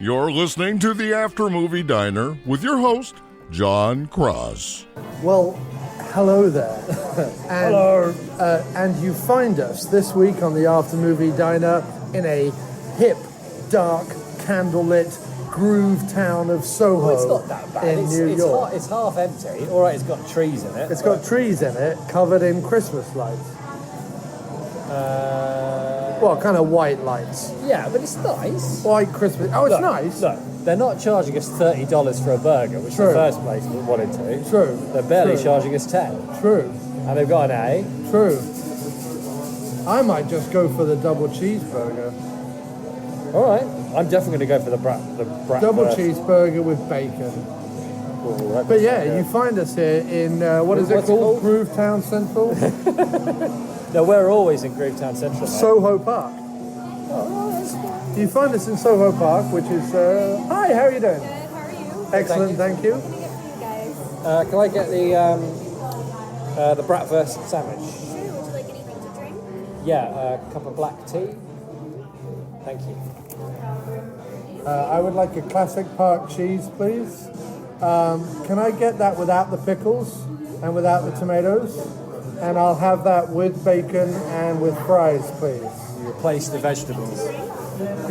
You're listening to the After Movie Diner with your host, Jon Cross. Well, hello there. And, Hello. And you find us this week on the After Movie Diner in a hip, dark, candlelit groove town of Soho. Well, it's not that bad. In New York. It's half empty. All right, it's got trees in it. It's got trees in it covered in Christmas lights. Well, kind of white lights. Yeah, but it's nice. White Christmas. Oh, it's Look, nice. Look, they're not charging us $30 for a burger, which True. the first place we wanted to. True. They're barely True. charging us 10. True. And they've got an A. True. I might just go for the double cheeseburger. All right. I'm definitely going to go for the brat Double first. cheeseburger with bacon. Ooh, that But does yeah, sound you good. find us here in, what is it What's it called? called? Groove Town Central? No, we're always in Groovetown Central, mate. Soho Park. Oh, that's good. You find us in Soho Park, which is, hi, how are you doing? Good, how are you? Excellent, thank you. What can I get for you guys? Can I get the bratwurst sandwich? Sure, would you like anything to drink? Yeah, a cup of black tea. Thank you. I would like a classic park cheese, please. Can I get that without the pickles and without the tomatoes? And I'll have that with bacon and with fries, please. You replace the vegetables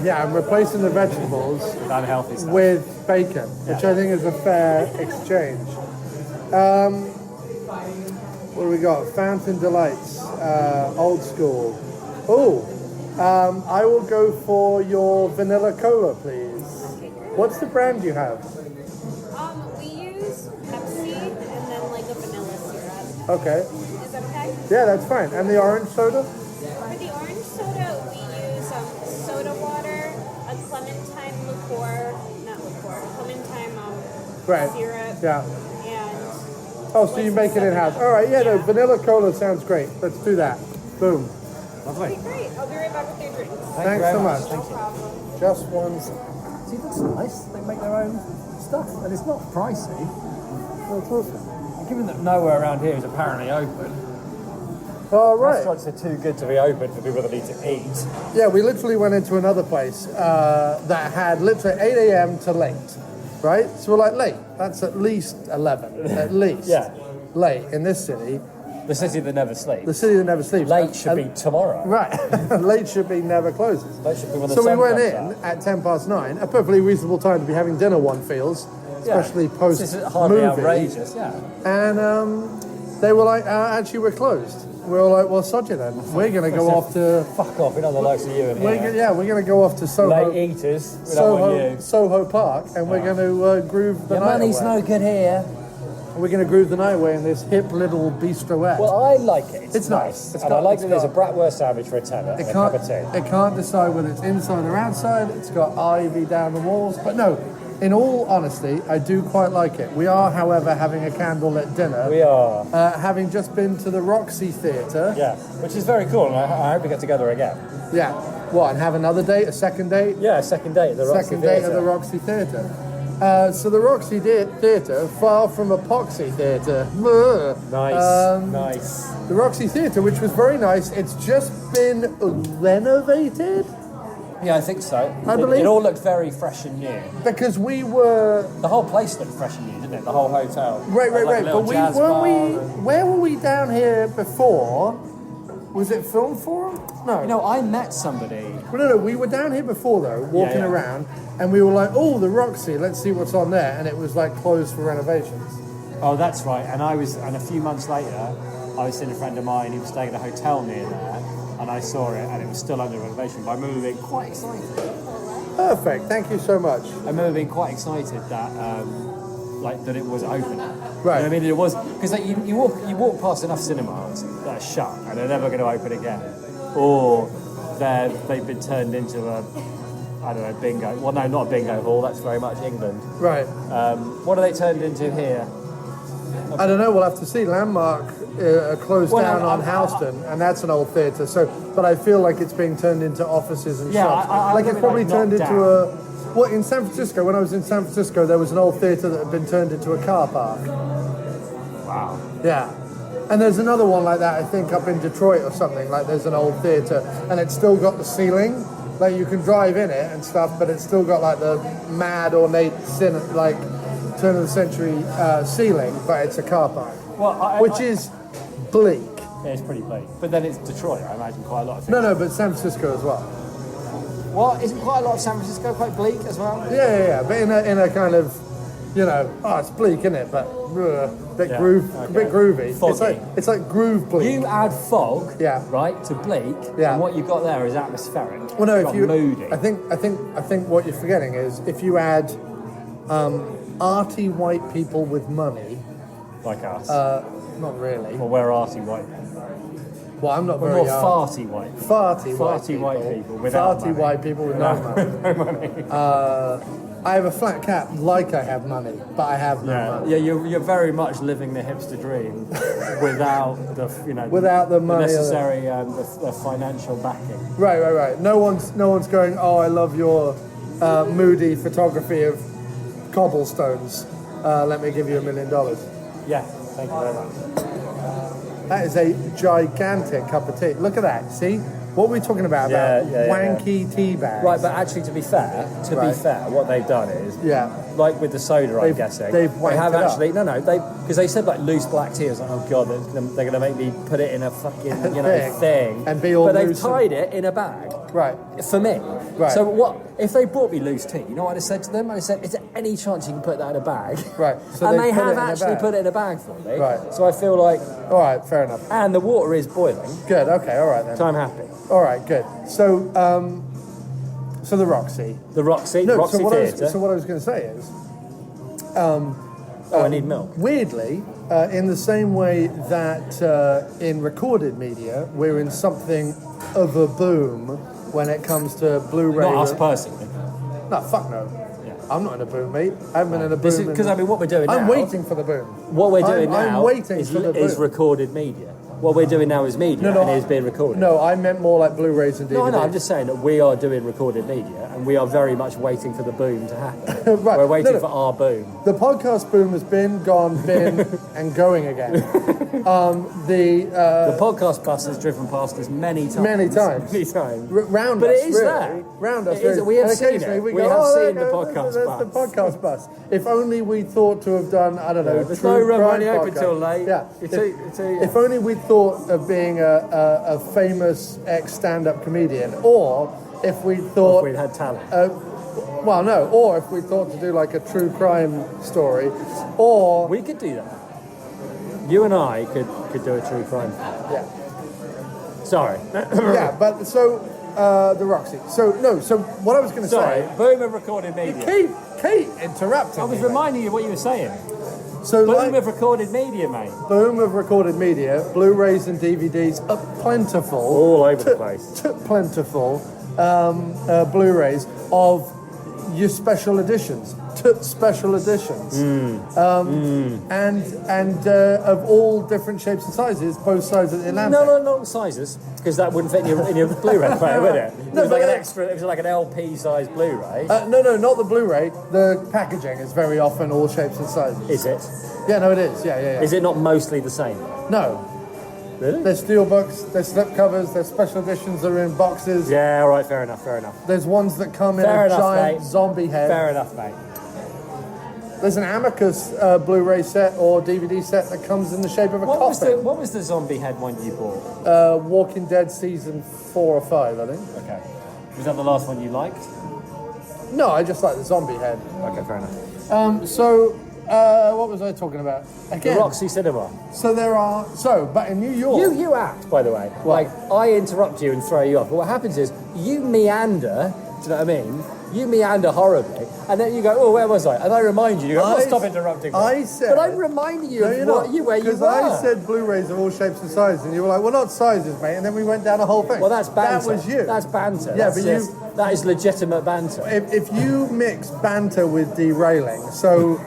Yeah, I'm replacing the vegetables with unhealthy stuff. with bacon, which I think is a fair exchange. What do we got? Fountain Delights, old school. I will go for your vanilla cola, please. Okay, great. What's the brand you have? We use Pepsi and then like a vanilla syrup. Okay. Is that okay? Yeah, that's fine. And the orange soda? For the orange soda, we use soda water, a clementine Right. syrup, Yeah. and Oh, so you make it in-house. All right, yeah, no, Yeah. vanilla cola sounds great. Let's do that. Boom. Lovely. okay, great. I'll be right back with your drinks. Thanks so much. No problem. Just one. See, that's nice. They make their own stuff, and it's not pricey. That's awesome. Given that nowhere around here is apparently open, All right. restaurants are too good to be open for people that need to eat. Yeah, we literally went into another place that had literally 8 a.m. to late, right? So we're like, late. That's at least 11, at least. Yeah. Late in this city, The city that never sleeps. the city that never sleeps. Late should be tomorrow. Right. Late should be never closes. Late should be when the So we sun went comes in out. at 9:10, a perfectly reasonable time to be having dinner, one feels, especially Yeah. post This is hardly movie. outrageous, yeah. And they were like, actually, we're closed. We were like, well, sod you then. We're going to go off to... Fuck off, we don't have the likes of you in here. We're going to go off to Soho, Late eaters, we don't want you. Soho Park, and we're going to groove the Your night money's away. no good here. We're going to groove the night away in this hip little bistroette. Well, I like it. It's nice. It's And got- I like it's that there's a got- bratwurst sandwich for a tenner and a cup of tea. It can't decide whether it's inside or outside. It's got ivy down the walls. But no, in all honesty, I do quite like it. We are, however, having a candlelit dinner. We are. Having just been to the Roxy Theatre. Yeah, which is very cool, and I hope we get together again. Yeah. What, and have another date, a second date? Yeah, second date at the Roxy Second date Theatre. at the Roxy Theatre. So the Roxy Theatre, far from a poxy theatre. Nice, nice. The Roxy Theatre, which was very nice, it's just been renovated Yeah, I think so. I believe- It all looked very fresh and new. because we were The whole place looked fresh and new, didn't it? The whole hotel. right. Like a But little we jazz weren't bar we? and- Where were we down here before? Was it Film Forum? No. You know, I met somebody. No, we were down here before though, walking yeah. around, and we were like, "Oh, the Roxy, let's see what's on there," and it was like closed for renovations. Oh, that's right. And a few months later, I was seeing a friend of mine. He was staying at a hotel near there, and I saw it, and it was still under renovation. But I remember being quite excited. Perfect. Thank you so much. I remember being quite excited that, that it was open. Right. You know what I mean, it was because you walk past enough cinemas that are shut and they're never going to open again, or they've been turned into a, I don't know, bingo. Well, no, not a bingo hall. That's very much England. Right. What are they turned into here? I don't know. We'll have to see. Landmark closed Well, down on I- Houston, and that's an old theatre. So, but I feel like it's being turned into offices and Yeah, shops. I like mean, it's probably like, turned knocked into down. a. Well, in San Francisco, when I was in San Francisco, there was an old theatre that had been turned into a car park. Wow. Yeah. And there's another one like that, I think, up in Detroit or something. Like there's an old theatre, and it's still got the ceiling, Like you can drive in it and stuff, but it's still got like the mad ornate like turn of the century ceiling, but it's a car park, which is bleak. Yeah, it's pretty bleak. But then it's Detroit, I imagine quite a lot of things. No, but San Francisco as well. What? Isn't quite a lot of San Francisco quite bleak as well? Yeah. But in a kind of, it's bleak, isn't it? But bit groovy. Foggy. It's like groove bleak. You add fog, Yeah. right, to bleak, Yeah. and what you've got there is atmospheric. Well, no, You've if you, got moody. I think what you're forgetting is if you add arty white people with money, Like us. not really. Well, we're arty white. Well, I'm not We're very more farty white. farty white people without farty money. white people with no money. I have a flat cap like I have money, but I have no money. Yeah, you're very much living the hipster dream without the Without the money or the- necessary the financial backing. Right. No one's going, oh, I love your moody photography of cobblestones. Let me give you $1 million. Yeah, thank you very much. That is a gigantic cup of tea. Look at that. See? What we're talking about wanky tea bags. Right, but actually, to be fair, what they've done is, like with the soda, I'm guessing, they've they wanked have it up. actually because they said like loose black tea. I was like, oh god, they're going to make me put it in a fucking thing, and be all but they've loose tied it in a bag, right for me. Right. So what if they brought me loose tea? You know what I said to them? I said, is there any chance you can put that in a bag? Right. So and they put have it in a actually bag. put it in a bag for me. Right. So I feel like, All right, fair enough. and the water is boiling, Good. Okay. All right then. so I'm happy. All right. Good. So the Roxy. The Roxy So what Theatre. I was going to say is, I need milk. weirdly, in the same way that in recorded media, we're in something of a boom when it comes to Blu-ray. Not us personally. No, fuck no. Yeah. I'm not in a boom, mate. I haven't been in a boom. This is because what we're doing now. I'm waiting for the boom. What we're doing I'm now waiting is, for the is boom. recorded media. What we're doing now is media, and it is being recorded. No, I meant more like Blu-rays and DVDs. No, I'm just saying that we are doing recorded media, and we are very much waiting for the boom to happen. Right. We're waiting No. for our boom. The podcast boom has been, gone, been, and going again. The podcast bus has driven past us many times. Many times. Many times. Round But us, it is really. there. Round us, It is. really. We have And seen occasionally it. we We go, have oh, seen there the goes- podcast there's bus. the podcast bus. If only we thought to have done, I don't know, There's true no room crime only open podcast. till late. Yeah. If If only we thought of being a famous ex-stand-up comedian, or if we thought... we'd had talent. well, no, or if we thought to do like a true crime story, or... We could do that. You and I could do a true crime film. Yeah. Sorry. Yeah, but so, the Roxy. So what I was going to Sorry. say... Boom of recorded media. Keep interrupting I was me, mate. reminding you what you were saying. So Boom of recorded media, mate. boom of recorded media, Blu-rays and DVDs are plentiful. All over the place. Plentiful Blu-rays of your special editions. Special editions. And of all different shapes and sizes, both sides of the Atlantic. No, not sizes, because that wouldn't fit in your Blu-ray player, would it? It No, was like but an extra. It was like an LP size Blu-ray. No, not the Blu-ray. The packaging is very often all shapes and sizes. Is it? Yeah, no, it is. Yeah. Is it not mostly the same? No. Really? There's steel books, there's slip covers, there's special editions that are in boxes. Yeah. All right. Fair enough. There's ones that come in Fair a enough, giant mate. zombie head. Fair enough, mate. There's an Amicus Blu-ray set or DVD set that comes in the shape of a What coffin. was the zombie head one you bought? Walking Dead season 4 or 5, I think. Okay. Was that the last one you liked? No, I just like the zombie head. Okay. Fair enough. What was I talking about? The Again, Roxy Cinema. but in New York... You act, by the way. Like, I interrupt you and throw you off. But what happens is, you meander, do you know what I mean? You meander horribly, and then you go, oh, where was I? And I remind you, go, stop interrupting me. I said... But I'm reminding you No, of you're where not. you were. Because I said Blu-rays of all shapes and sizes, and you were like, well, not sizes, mate. And then we went down a whole thing. Well, that's banter. That was you. That's banter. Yeah, That's but just- that is legitimate banter. If you mix banter with derailing, so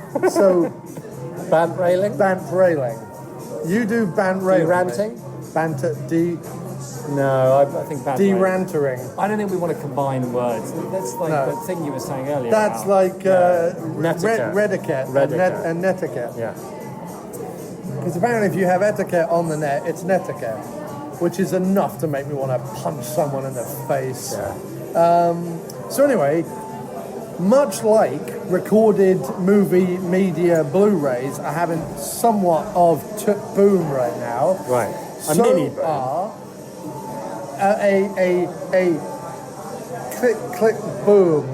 Bant railing? bant railing, you do bant railing. Deranting? mate. Banter, No, I think bant railing. derantering. I don't think we want to combine words. That's like No. the thing you were saying earlier. That's about, like Netiquette. rediquette and netiquette. Yeah. Because apparently if you have etiquette on the net, it's netiquette, which is enough to make me want to punch someone in the face. Yeah. So anyway, much like recorded movie media Blu-rays are having somewhat of boom right now. Right. A So mini boom. are a click boom.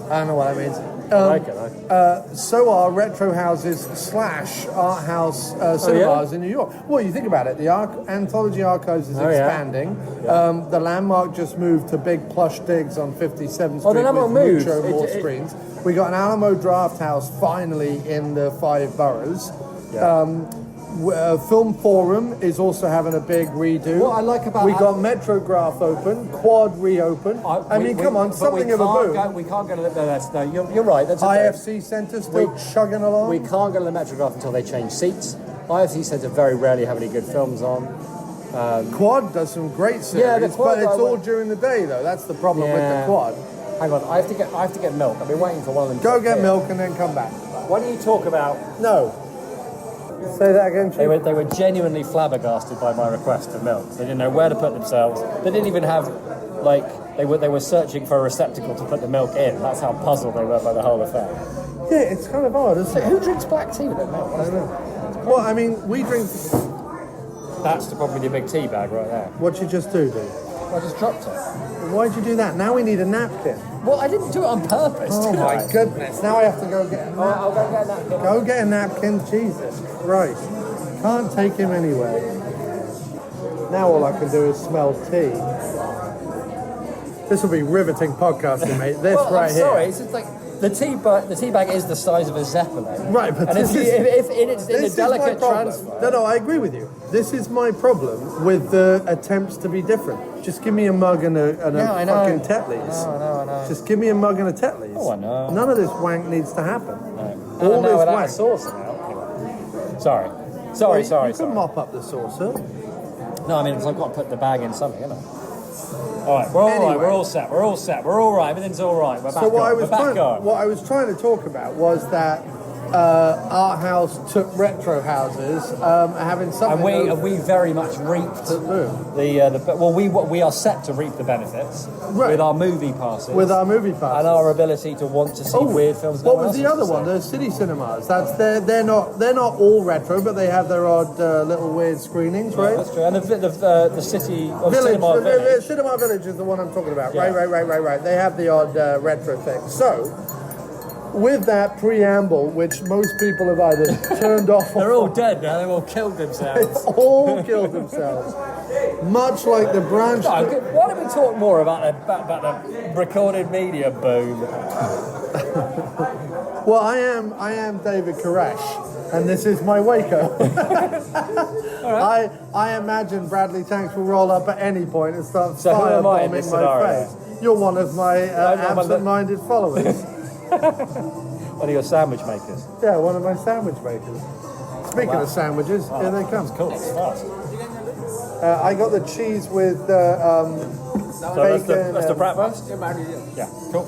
I don't know what that means. I like it. So are retro houses / art house cinemas in New York. Well, you think about it. The Anthology Archives is expanding. The Landmark just moved to big plush digs on 57th Street the Landmark with moved. more screens. We got an Alamo Draft House finally in the 5 boroughs. Film Forum is also having a big redo. What I like about we got Metrograph open, Quad reopen. Come on, something of a boom. We can't go to the... No, you're right. That's a IFC Centre still chugging along. We can't go to the Metrograph until they change seats. IFC Centre very rarely have any good films on. Quad does some great series, Yeah, the Quad, but it's all during the day though. That's the problem with the Quad. Hang on, I have to get milk. I've been waiting for one of them. Go get milk and then come back. Why don't you talk about... No. Say that again, Chief. They were genuinely flabbergasted by my request for milk. They didn't know where to put themselves. They didn't even have, they were searching for a receptacle to put the milk in. That's how puzzled they were by the whole affair. Yeah, it's kind of odd, isn't it? Who drinks black tea with their milk? I don't know. Well, I mean, we drink... That's probably the big tea bag right there. What'd you just do, dude? I just dropped it. Why'd you do that? Now we need a napkin. Well, I didn't do it on purpose, Oh did my I? goodness. Now I have to go get a napkin. I'll go get a napkin. Go get a napkin. Jesus Christ. Can't take him anywhere. Now all I can do is smell tea. This will be riveting podcasting, mate. This Well, right I'm here. sorry, it's just like the tea bag is the size of a zeppelin. Right, but and this if it's in a this is my delicate problem. transfer. No, I agree with you. This is my problem with the attempts to be different. Just give me a mug and a I know. fucking Tetley's. I know. Just give me a mug and a Tetley's. Oh, I know. None of this wank needs to happen. No. All this without wank. a saucer now. Sorry. You can mop up the saucer. No, I mean, because I've got to put the bag in something, haven't I? All right, we're all Anyway. right. We're all set. We're all right. Everything's all right. We're back So on. We're back on. what I was trying to talk about was that art house took retro houses having something. And we very much reaped we are set to reap the benefits with our movie passes. With our movie passes. And our ability to want to see weird films. What was the other one? The city cinemas. They're not all retro, but they have their odd little weird screenings, right? That's true. And the city of Village, Cinema Village. Cinema Village is the one I'm talking about. Yeah. Right. They have the odd retro thing. So, with that preamble, which most people have either turned off or They're all dead now. They've all killed themselves. all killed themselves. Much like the branch. No, why don't we talk more about the recorded media boom? Well, I am David Koresh, and this is my Waco. I imagine Bradley Tanks will roll up at any point and start So who am I in firebombing this my scenario? face. You're one of my absent-minded followers. One of your sandwich makers. Yeah, one of my sandwich makers. Speaking of sandwiches, here they come. Cool. That's fast. I got the cheese with So bacon. that's the bratwurst? Yeah, cool.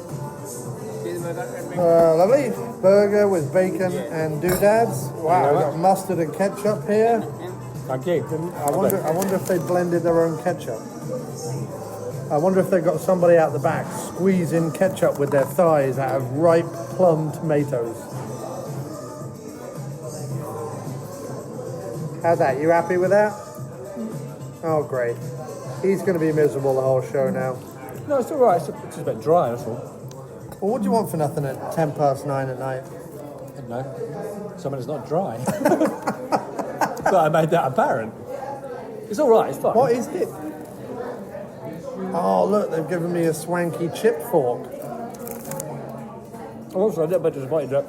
Lovely. Burger with bacon and doodads. Wow, I've got mustard and ketchup here. Thank you. I wonder if they blended their own ketchup. I wonder if they've got somebody out the back squeezing ketchup with their thighs out of ripe plum tomatoes. How's that? You happy with that? Oh, great. He's going to be miserable the whole show now. No, it's all right. It's just a bit dry, that's all. Well, what do you want for nothing at 9:10 at night? I don't know. Something that's not dry. But I made that apparent. It's all right. It's fine. What is it? Oh, look, they've given me a swanky chip fork. I'm also a little bit disappointed that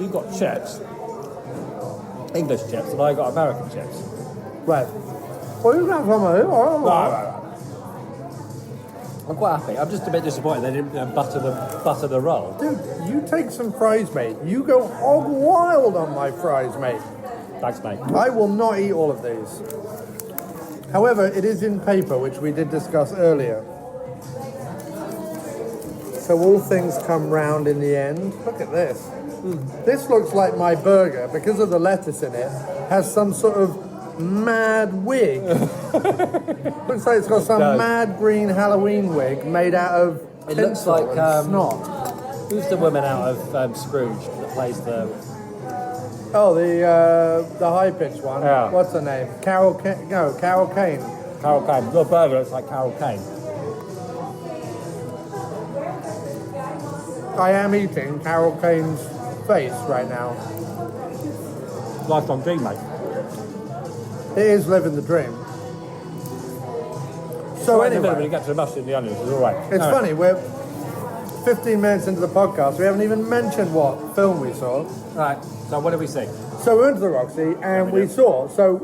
you got chips, English chips, and I got American chips. Right. Well, you can have some of it. Right. I'm quite happy. I'm just a bit disappointed they didn't butter the roll. Dude, you take some fries, mate. You go hog wild on my fries, mate. Thanks, mate. I will not eat all of these. However, it is in paper, which we did discuss earlier. So all things come round in the end. Look at this. This looks like my burger, because of the lettuce in it, has some sort of mad wig. Looks like it's got some mad green Halloween wig made out of It looks tinsel like and snot. who's the woman out of Scrooge that plays the? Oh, the high pitched one. Yeah. What's her name? Carol Kane. No, Carol Kane. Carol Kane. Your burger looks like Carol Kane. I am eating Carol Kane's face right now. Lifetime dream, mate. It is living the dream. So When you anyway, get to the mustard and the onions, it's all right. it's funny. We're 15 minutes into the podcast. We haven't even mentioned what film we saw. Right. So what did we see? So we went to the Roxy and we saw. So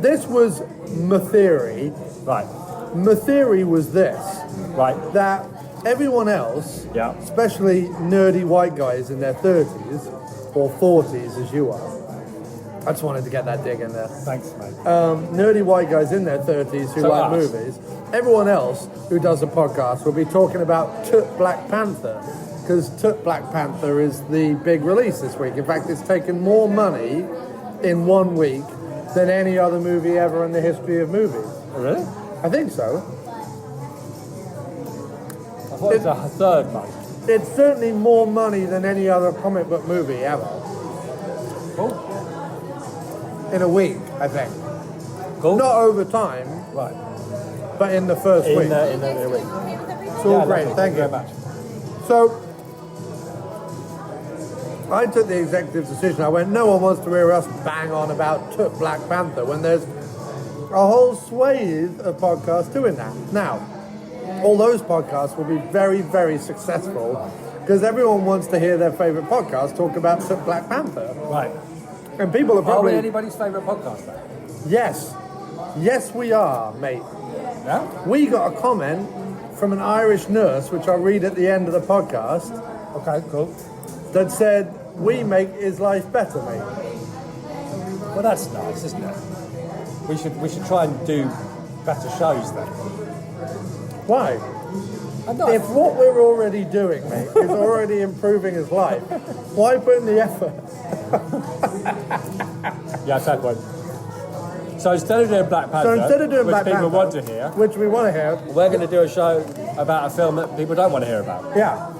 this was my theory. Right. My theory was this: Right. that everyone else, Yeah. especially nerdy white guys in their 30s or 40s, as you are. I just wanted to get that dig in there. Thanks, mate. Nerdy white guys in their 30s who So like us. movies. Everyone else who does a podcast will be talking about Tut Black Panther, because Tut Black Panther is the big release this week. In fact, it's taken more money in 1 week than any other movie ever in the history of movies. Oh, really? I think so. I thought it was a third, mate. It's certainly more money than any other comic book movie ever. Cool. In a week, I think. Cool. Not over time, Right. but in the first In week. the week. Okay with everything? It's all great, thank you. very much. So, I took the executive decision. I went, no one wants to hear us bang on about Tut Black Panther when there's a whole swathe of podcasts doing that. Now, all those podcasts will be very, very successful because everyone wants to hear their favourite podcast talk about Tut Black Panther. Right. And people are Are we probably... anybody's favourite podcast, then? Yes. Yes, we are, mate. Yeah? We got a comment from an Irish nurse, which I'll read at the end of the podcast, Okay, cool. that said, we make his life better, mate. Well, that's nice, isn't it? We should try and do better shows then. Why? I know. If what we're already doing, mate, is already improving his life, why put in the effort? Yeah, fair point. So instead of doing Black Panther, So instead of doing which Black people Panther, want to hear, which we want to hear, we're going to do a show about a film that people don't want to hear about. yeah,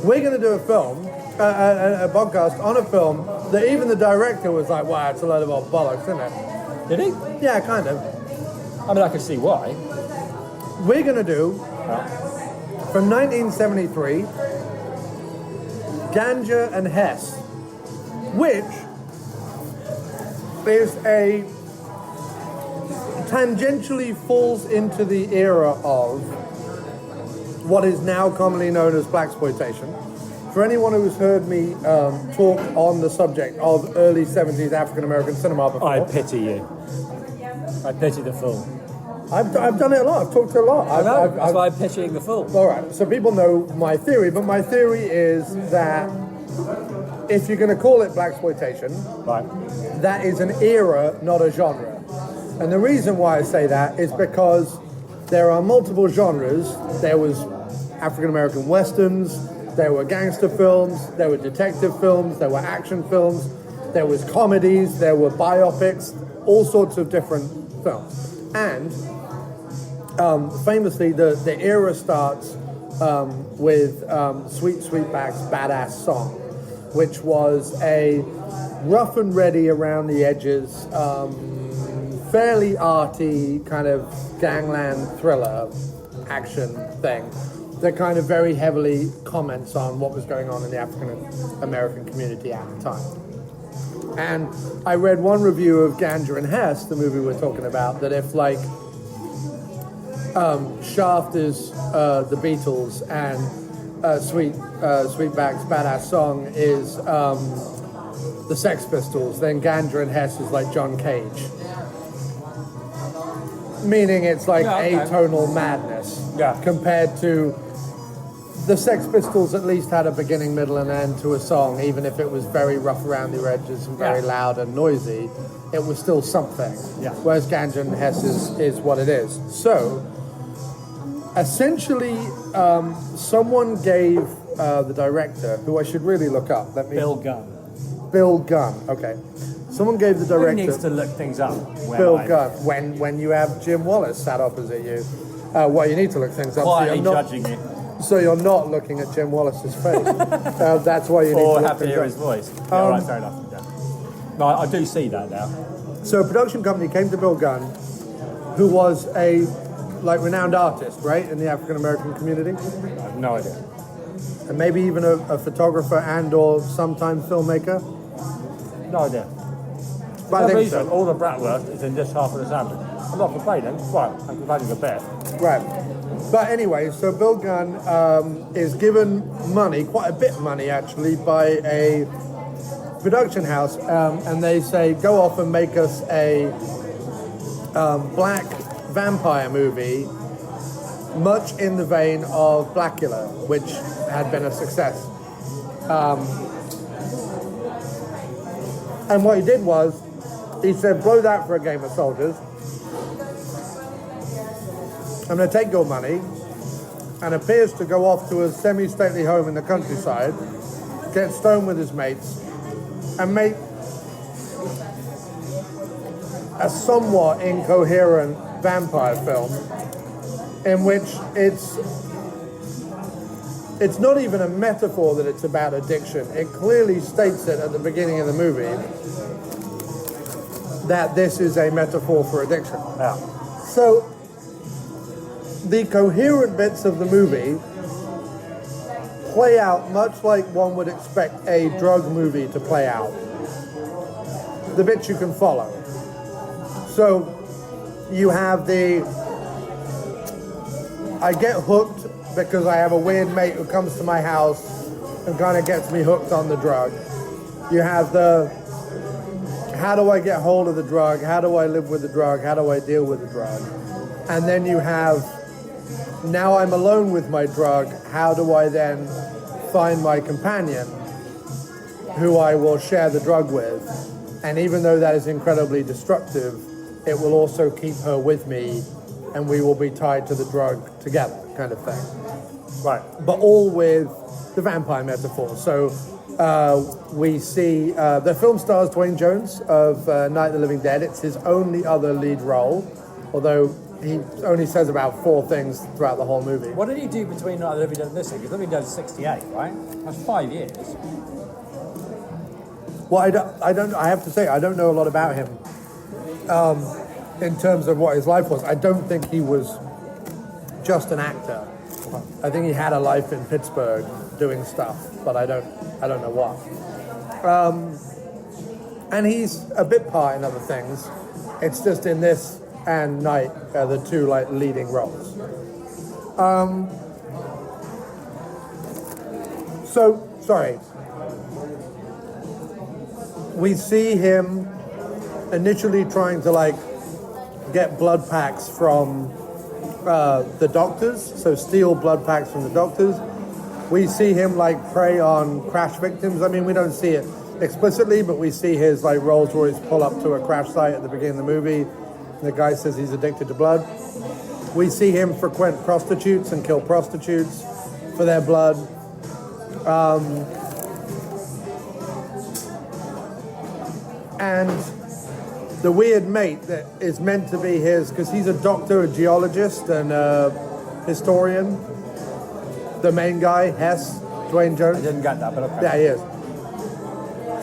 we're going to do a film, a podcast on a film that even the director was like, wow, it's a load of old bollocks, isn't it? Did he? Yeah, kind of. I mean, I can see why. We're going to do, from 1973, Ganja and Hess, which is tangentially falls into the era of what is now commonly known as blaxploitation. For anyone who's heard me talk on the subject of early 70s African American cinema before, I pity you. I pity the fool. I've done it a lot. I've talked to a lot. I know. I've- That's why I'm pitying the fool. All right, so people know my theory, but my theory is that if you're going to call it blaxploitation, Right. that is an era, not a genre. And the reason why I say that is because there are multiple genres. There was African American westerns, there were gangster films, there were detective films, there were action films, there was comedies, there were biopics, all sorts of different films. And famously, the era starts with Sweet Sweetback's Badass Song, which was a rough and ready around the edges, fairly arty kind of gangland thriller action thing that kind of very heavily comments on what was going on in the African American community at the time. And I read one review of Ganja and Hess, the movie we're talking about, that if like Shaft is the Beatles and Sweetback's Badass Song is the Sex Pistols, then Ganja and Hess is like John Cage. Meaning it's like atonal madness compared to the Sex Pistols at least had a beginning, middle and end to a song, even if it was very rough around the edges and very loud and noisy, it was still something. Yeah. Whereas Ganja and Hess is what it is. So, essentially, someone gave the director, who I should really look up, Bill Gunn. Bill Gunn. Okay. Someone gave the Who director... needs to look things up? Bill Gunn. When you have Jim Wallace sat opposite you, you need to look things up. Quietly judging you. So you're not looking at Jim Wallace's face. That's why you need to Or look have to things hear up. his voice. Yeah, all right, fair enough. Yeah. No, I do see that now. So a production company came to Bill Gunn, who was a renowned artist, right, in the African American community, I have no idea. and maybe even a photographer and or sometime filmmaker. No idea. But I think so. All the bratwurst is in this half of the sandwich. I'm not complaining. Well, I'm complaining a bit. Right. But anyway, so Bill Gunn is given money, quite a bit of money actually, by a production house, and they say, go off and make us a black vampire movie, much in the vein of Blackula, which had been a success. And what he did was, he said, blow that for a game of soldiers. I'm going to take your money, and appears to go off to a semi-stately home in the countryside, get stoned with his mates, and make a somewhat incoherent vampire film in which it's not even a metaphor that it's about addiction. It clearly states it at the beginning of the movie that this is a metaphor for addiction. Yeah. So the coherent bits of the movie play out much like one would expect a drug movie to play out. The bits you can follow. So you have I get hooked because I have a weird mate who comes to my house and kind of gets me hooked on the drug. You have how do I get hold of the drug? How do I live with the drug? How do I deal with the drug? And then you have, now I'm alone with my drug. How do I then find my companion who I will share the drug with? And even though that is incredibly destructive, it will also keep her with me and we will be tied to the drug together, kind of thing. Right. But all with the vampire metaphor. So we see the film stars Duane Jones of Night of the Living Dead. It's his only other lead role, although he only says about 4 things throughout the whole movie. What did he do between Night of the Living Dead and this thing? Because Living Dead is 68, right? That's 5 years. Well, I have to say, I don't know a lot about him in terms of what his life was. I don't think he was just an actor. I think he had a life in Pittsburgh doing stuff, but I don't know what. And he's a bit part in other things. It's just in this and Night are the 2 leading roles. We see him initially trying to get blood packs from the doctors, so steal blood packs from the doctors. We see him prey on crash victims. I mean, we don't see it explicitly, but we see his Rolls Royce pull up to a crash site at the beginning of the movie. The guy says he's addicted to blood. We see him frequent prostitutes and kill prostitutes for their blood. And the weird mate that is meant to be his, because he's a doctor, a geologist, and a historian. The main guy, Hess, Duane Jones. I didn't get that, but okay. Yeah, he is.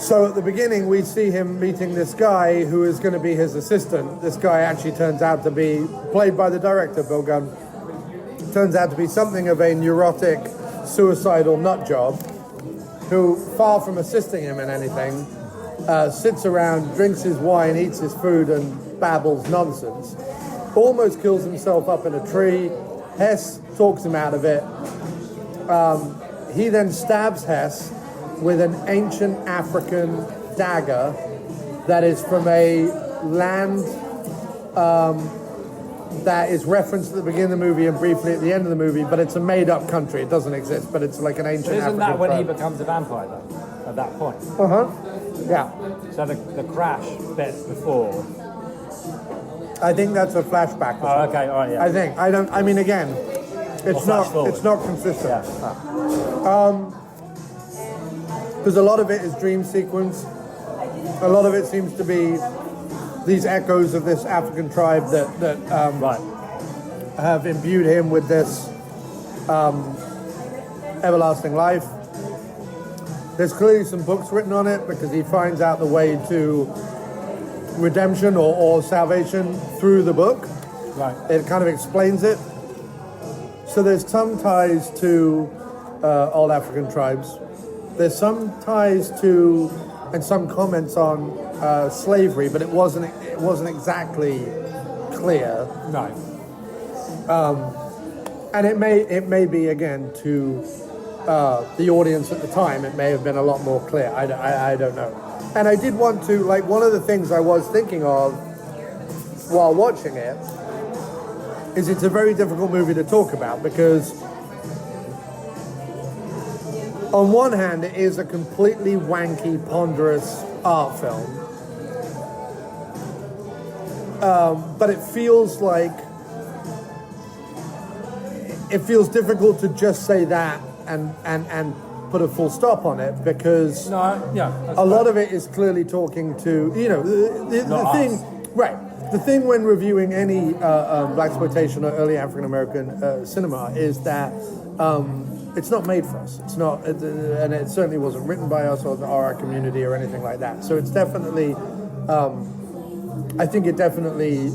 So at the beginning, we see him meeting this guy who is going to be his assistant. This guy actually turns out to be, played by the director, Bill Gunn, turns out to be something of a neurotic, suicidal nut job, who, far from assisting him in anything, sits around, drinks his wine, eats his food, and babbles nonsense. Almost kills himself up in a tree. Hess talks him out of it. He then stabs Hess with an ancient African dagger that is from a land that is referenced at the beginning of the movie and briefly at the end of the movie, but it's a made-up country. It doesn't exist, but it's like an ancient But isn't African that when he tribe. becomes a vampire, though, at that point? Uh-huh. Yeah. So the crash bit before... I think that's a flashback. Or Oh, something. okay, all right, yeah. I mean, again, it's Or flash forward. not consistent. because a lot of it is dream sequence. A lot of it seems to be these echoes of this African tribe that Right. have imbued him with this everlasting life. There's clearly some books written on it because he finds out the way to redemption or salvation through the book. Right. It kind of explains it. So there's some ties to old African tribes. There's some ties to and some comments on slavery, but it wasn't exactly clear. No. And it may be again to the audience at the time. It may have been a lot more clear. I don't know. And I did want to, like, one of the things I was thinking of while watching it is it's a very difficult movie to talk about because on one hand it is a completely wanky, ponderous art film, but it feels difficult to just say that and put a full stop on it because a lot of it is clearly talking to the thing, right? The thing when reviewing any blaxploitation or early African American cinema is that it's not made for us. It's not, and it certainly wasn't written by us or our community or anything like that. So it's definitely, I think it definitely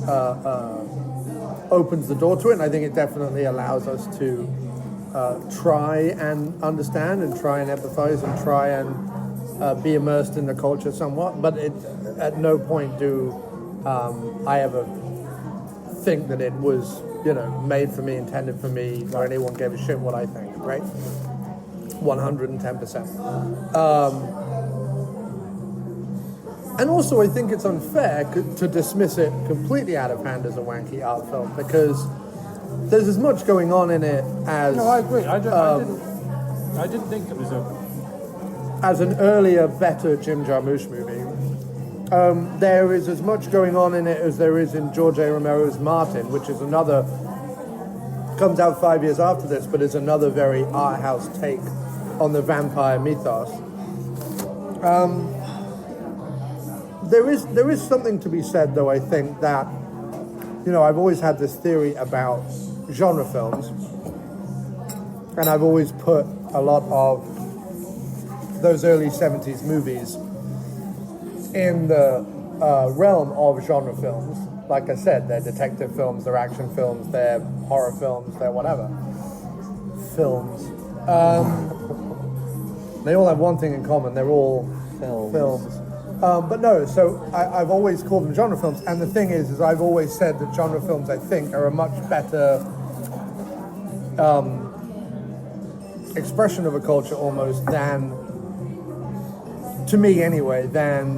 opens the door to it, and I think it definitely allows us to try and understand and try and empathize and try and be immersed in the culture somewhat. But at no point do I ever think that it was, made for me, intended for me, or anyone gave a shit what I think, right? 110%. And also, I think it's unfair to dismiss it completely out of hand as a wanky art film because there's as much going on in it as... No, I agree. I didn't think it was as an earlier, better Jim Jarmusch movie. There is as much going on in it as there is in George A. Romero's Martin, which is another... comes out 5 years after this, but is another very art house take on the vampire mythos. There is something to be said, though, I think, that, I've always had this theory about genre films, and I've always put a lot of those early 70s movies in the realm of genre films. Like I said, they're detective films, they're action films, they're horror films, they're whatever. Films. They all have one thing in common, they're all films. But no, so I've always called them genre films, and the thing is I've always said that genre films, I think, are a much better expression of a culture almost than, to me anyway, than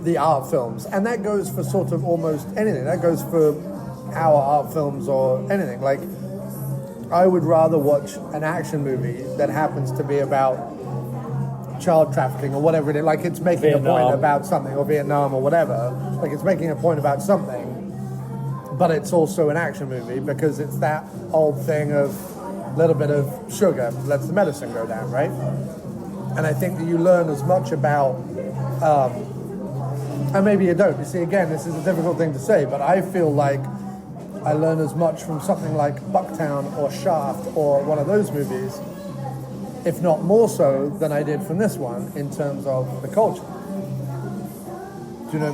the art films. And that goes for sort of almost anything. That goes for our art films or anything. Like, I would rather watch an action movie that happens to be about child trafficking or whatever it is, like it's making Vietnam. A point about something, or Vietnam or whatever, like it's making a point about something, but it's also an action movie because it's that old thing of a little bit of sugar lets the medicine go down, right? And I think that you learn as much about, and maybe you don't, you see, again, this is a difficult thing to say, but I feel like I learn as much from something like Bucktown or Shaft or one of those movies, if not more so than I did from this one in terms of the culture.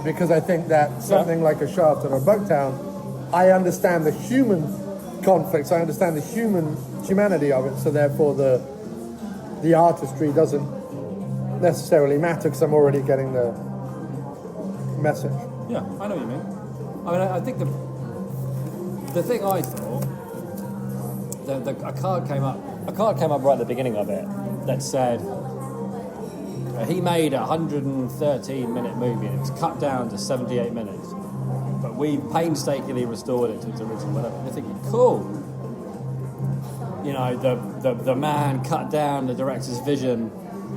Because I think that something like a Shaft or a Bucktown, I understand the human conflicts, I understand the humanity of it, so therefore the artistry doesn't necessarily matter because I'm already getting the message. Yeah, I know what you mean. I mean, I think the thing I thought, a card came up right at the beginning of it that said he made a 113-minute movie and it was cut down to 78 minutes, but we painstakingly restored it to its original whatever. And you're thinking, cool. The man cut down the director's vision,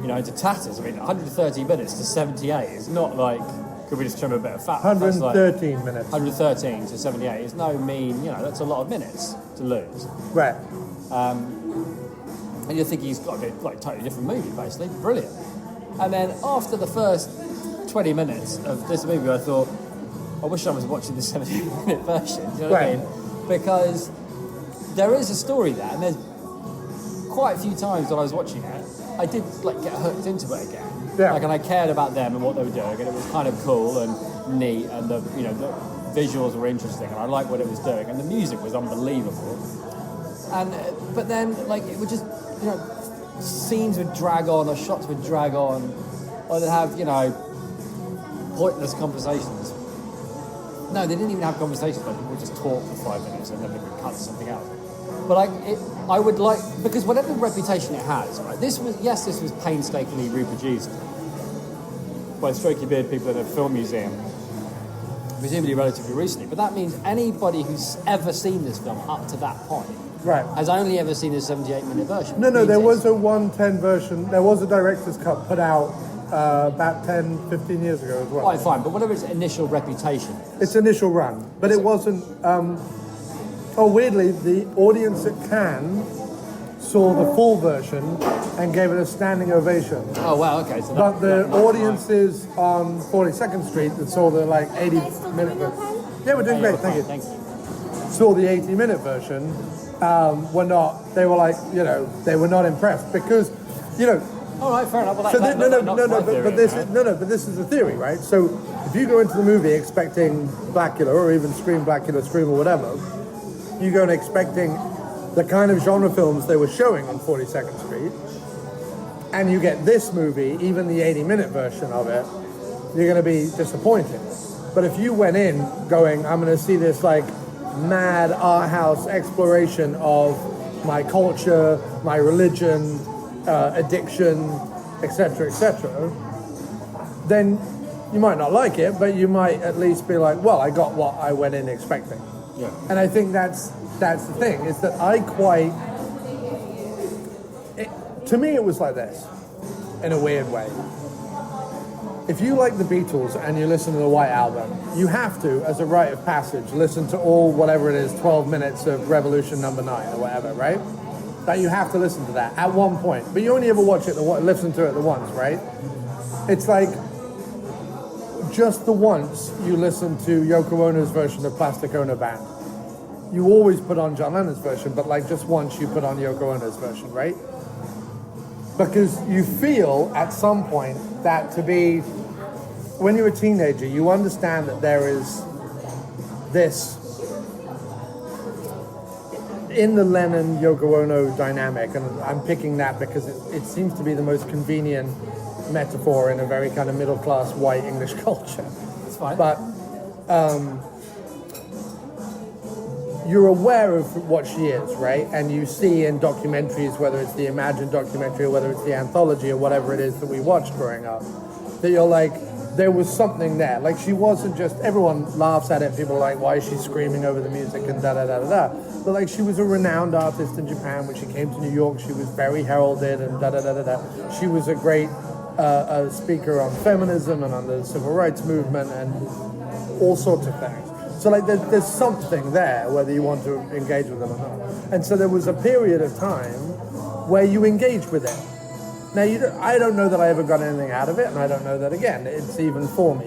into tatters. I mean, 130 minutes to 78 is not like, could we just trim a bit of fat? 113 minutes. 113 to 78 is no mean, that's a lot of minutes to lose. Right. And you're thinking he's got to be like a totally different movie, basically. Brilliant. And then after the first 20 minutes of this movie, I thought, I wish I was watching the 70-minute version. Do you know what I mean? Because there is a story there, and there's quite a few times when I was watching it, I did like get hooked into it again. Yeah. Like, and I cared about them and what they were doing, and it was kind of cool and neat, and the visuals were interesting, and I liked what it was doing, and the music was unbelievable. And but then like it would just scenes would drag on, or shots would drag on, or they'd have pointless conversations. No, they didn't even have conversations. Like people would just talk for 5 minutes and then they would cut to something else. But I would like, because whatever reputation it has, right? This was painstakingly reproduced by strokey beard people in a film museum, presumably relatively recently. But that means anybody who's ever seen this film up to that point has only ever seen the 78-minute version. No, there was a 110 version. There was a director's cut put out about 10, 15 years ago as well. Right, fine, but whatever its initial reputation is. Its initial run. But it wasn't... weirdly, the audience at Cannes saw the full version and gave it a standing ovation. Oh, wow, okay. So but the audiences on 42nd Street that saw the 80-minute version... Yeah, we're doing great, thank you. Saw the 80-minute version, were not... They were they were not impressed because, all right, fair enough. Well, but this is the theory, right? So if you go into the movie expecting Blackula or even Scream, Blackula, Scream or whatever, you go in expecting the kind of genre films they were showing on 42nd Street, and you get this movie, even the 80-minute version of it, you're going to be disappointed. But if you went in going, I'm going to see this mad art house exploration of my culture, my religion, addiction, etc., then you might not like it, but you might at least be like, well, I got what I went in expecting. Yeah. And I think that's the thing, is that to me it was like this, in a weird way. If you like the Beatles and you listen to the White Album, you have to, as a rite of passage, listen to all, whatever it is, 12 minutes of Revolution No. 9 or whatever, right? That you have to listen to that at one point. But you only ever watch it, listen to it the once, right? It's like, just the once you listen to Yoko Ono's version of Plastic Ono Band. You always put on John Lennon's version, but just once you put on Yoko Ono's version, right? Because you feel at some point that when you're a teenager, you understand that there is this, in the Lennon-Yoko Ono dynamic, and I'm picking that because it seems to be the most convenient metaphor in a very kind of middle-class white English culture. It's fine. But you're aware of what she is, right? And you see in documentaries, whether it's the imagined documentary or whether it's the anthology or whatever it is that we watched growing up, that you're like, there was something there. She wasn't just, everyone laughs at it, people are like, why is she screaming over the music and da-da-da-da-da. But she was a renowned artist in Japan. When she came to New York, she was very heralded and da-da-da-da-da. She was a great speaker on feminism and on the civil rights movement and all sorts of things. So there's something there, whether you want to engage with them or not. And so there was a period of time where you engage with it. Now, I don't know that I ever got anything out of it, and I don't know that, again, it's even for me.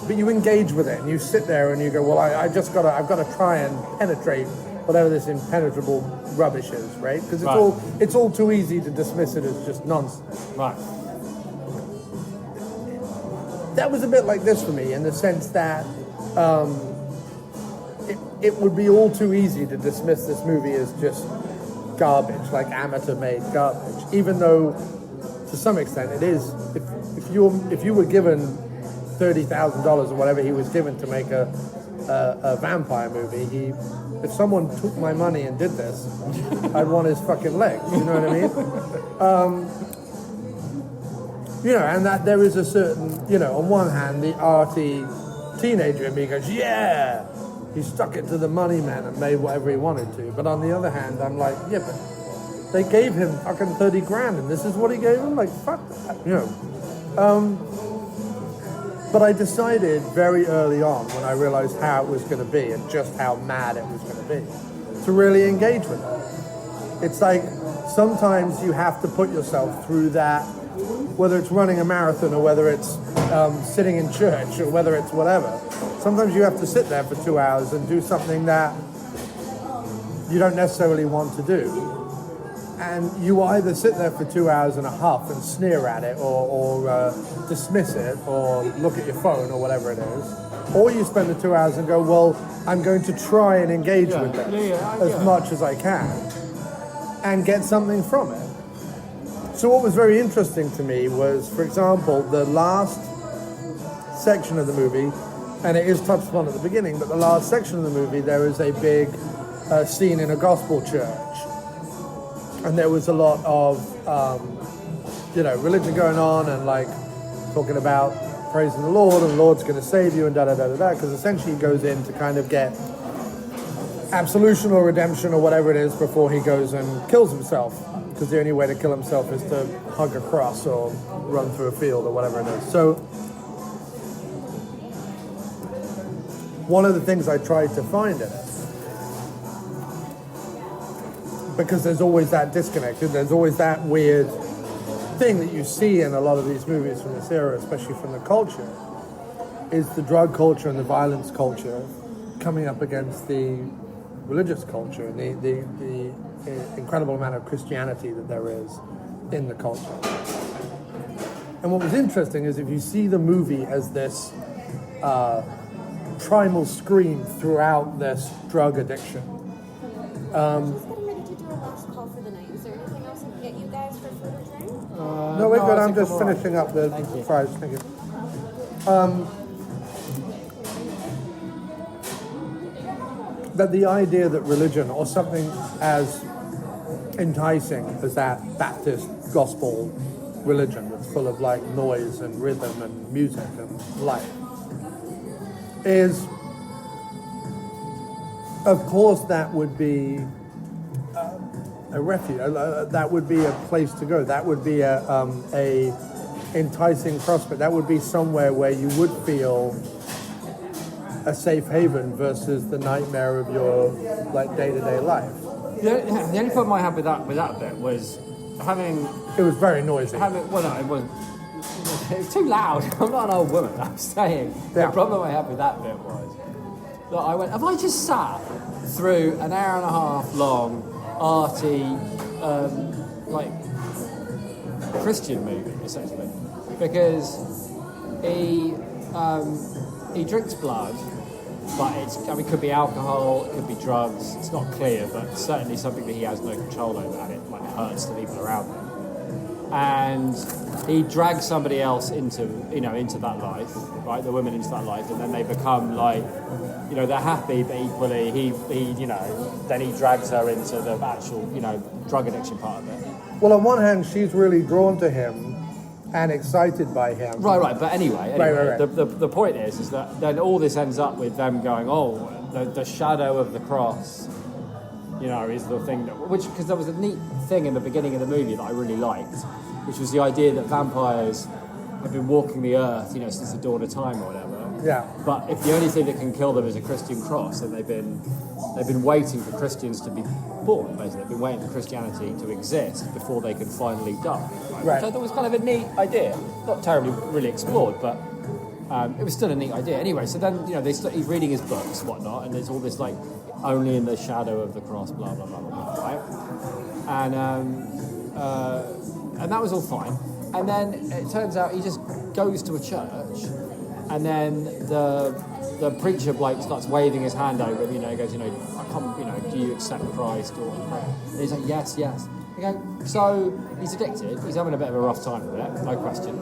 But you engage with it, and you sit there and you go, well, I've got to try and penetrate whatever this impenetrable rubbish is, right? Because it's all too easy to dismiss it as just nonsense. Right. That was a bit like this for me, in the sense that it would be all too easy to dismiss this movie as just garbage, amateur-made garbage, even though to some extent it is. If you were given $30,000 or whatever he was given to make a vampire movie, if someone took my money and did this, I'd want his fucking legs. You know what I mean? And that there is a certain, on one hand, the arty teenager in me goes, yeah, he stuck it to the money man and made whatever he wanted to. But on the other hand, I'm like, yeah, but they gave him fucking 30 grand and this is what he gave him? Fuck that, But I decided very early on, when I realized how it was going to be and just how mad it was going to be, to really engage with it. It's sometimes you have to put yourself through that, whether it's running a marathon or whether it's sitting in church or whether it's whatever. Sometimes you have to sit there for 2 hours and do something that you don't necessarily want to do. And you either sit there for 2 hours and a half and sneer at it or dismiss it or look at your phone or whatever it is, or you spend the 2 hours and go, well, I'm going to try and engage with this as much as I can and get something from it. So what was very interesting to me was, for example, the last section of the movie, and it is touched upon at the beginning, but the last section of the movie, there is a big scene in a gospel church. And there was a lot of, religion going on and like talking about praising the Lord and the Lord's going to save you and da-da-da-da-da, because essentially he goes in to kind of get absolution or redemption or whatever it is before he goes and kills himself, because the only way to kill himself is to hug a cross or run through a field or whatever it is. So one of the things I tried to find in it, because there's always that disconnect, there's always that weird thing that you see in a lot of these movies from this era, especially from the culture, is the drug culture and the violence culture coming up against the religious culture and the incredible amount of Christianity that there is in the culture. And what was interesting is if you see the movie as this primal scream throughout this drug addiction. Call for the night. Is there anything else I can get you guys for food or drink? No, we're good. I'm just finishing up the fries. Thank you. That the idea that religion or something as enticing as that Baptist gospel religion that's full of like noise and rhythm and music and life is, of course, that would be a refuge. That would be a place to go. That would be a enticing prospect. That would be somewhere where you would feel a safe haven versus the nightmare of your like day-to-day life. The only problem I had with that bit was having. It was very noisy. It was too loud. I'm not an old woman. I'm saying the problem I had with that bit was that I went, have I just sat through an hour and a half long arty, like Christian movie essentially, because he drinks blood, but it could be alcohol, it could be drugs. It's not clear, but certainly something that he has no control over, and it like hurts the people around him. And he drags somebody else into that life, right? The women into that life, and then they become like, they're happy, but equally then he drags her into the actual, drug addiction part of it. Well, on one hand, she's really drawn to him and excited by him. Right. But anyway. Right. The point is that then all this ends up with them going, the shadow of the cross, is the thing because there was a neat thing in the beginning of the movie that I really liked, which was the idea that vampires have been walking the earth, since the dawn of time or whatever. Yeah. But if the only thing that can kill them is a Christian cross, then they've been waiting for Christians to be born, basically. They've been waiting for Christianity to exist before they can finally die. Right. Which I thought was kind of a neat idea. Not terribly really explored, but it was still a neat idea. Anyway, so then, he's reading his books, whatnot, and there's all this, like, only in the shadow of the cross, blah, blah, blah, blah, blah, right? And that was all fine. And then it turns out he just goes to a church, and then the preacher starts waving his hand over him, he goes, I come, do you accept Christ? And he's like, yes. You go, so he's addicted, he's having a bit of a rough time with it, no question.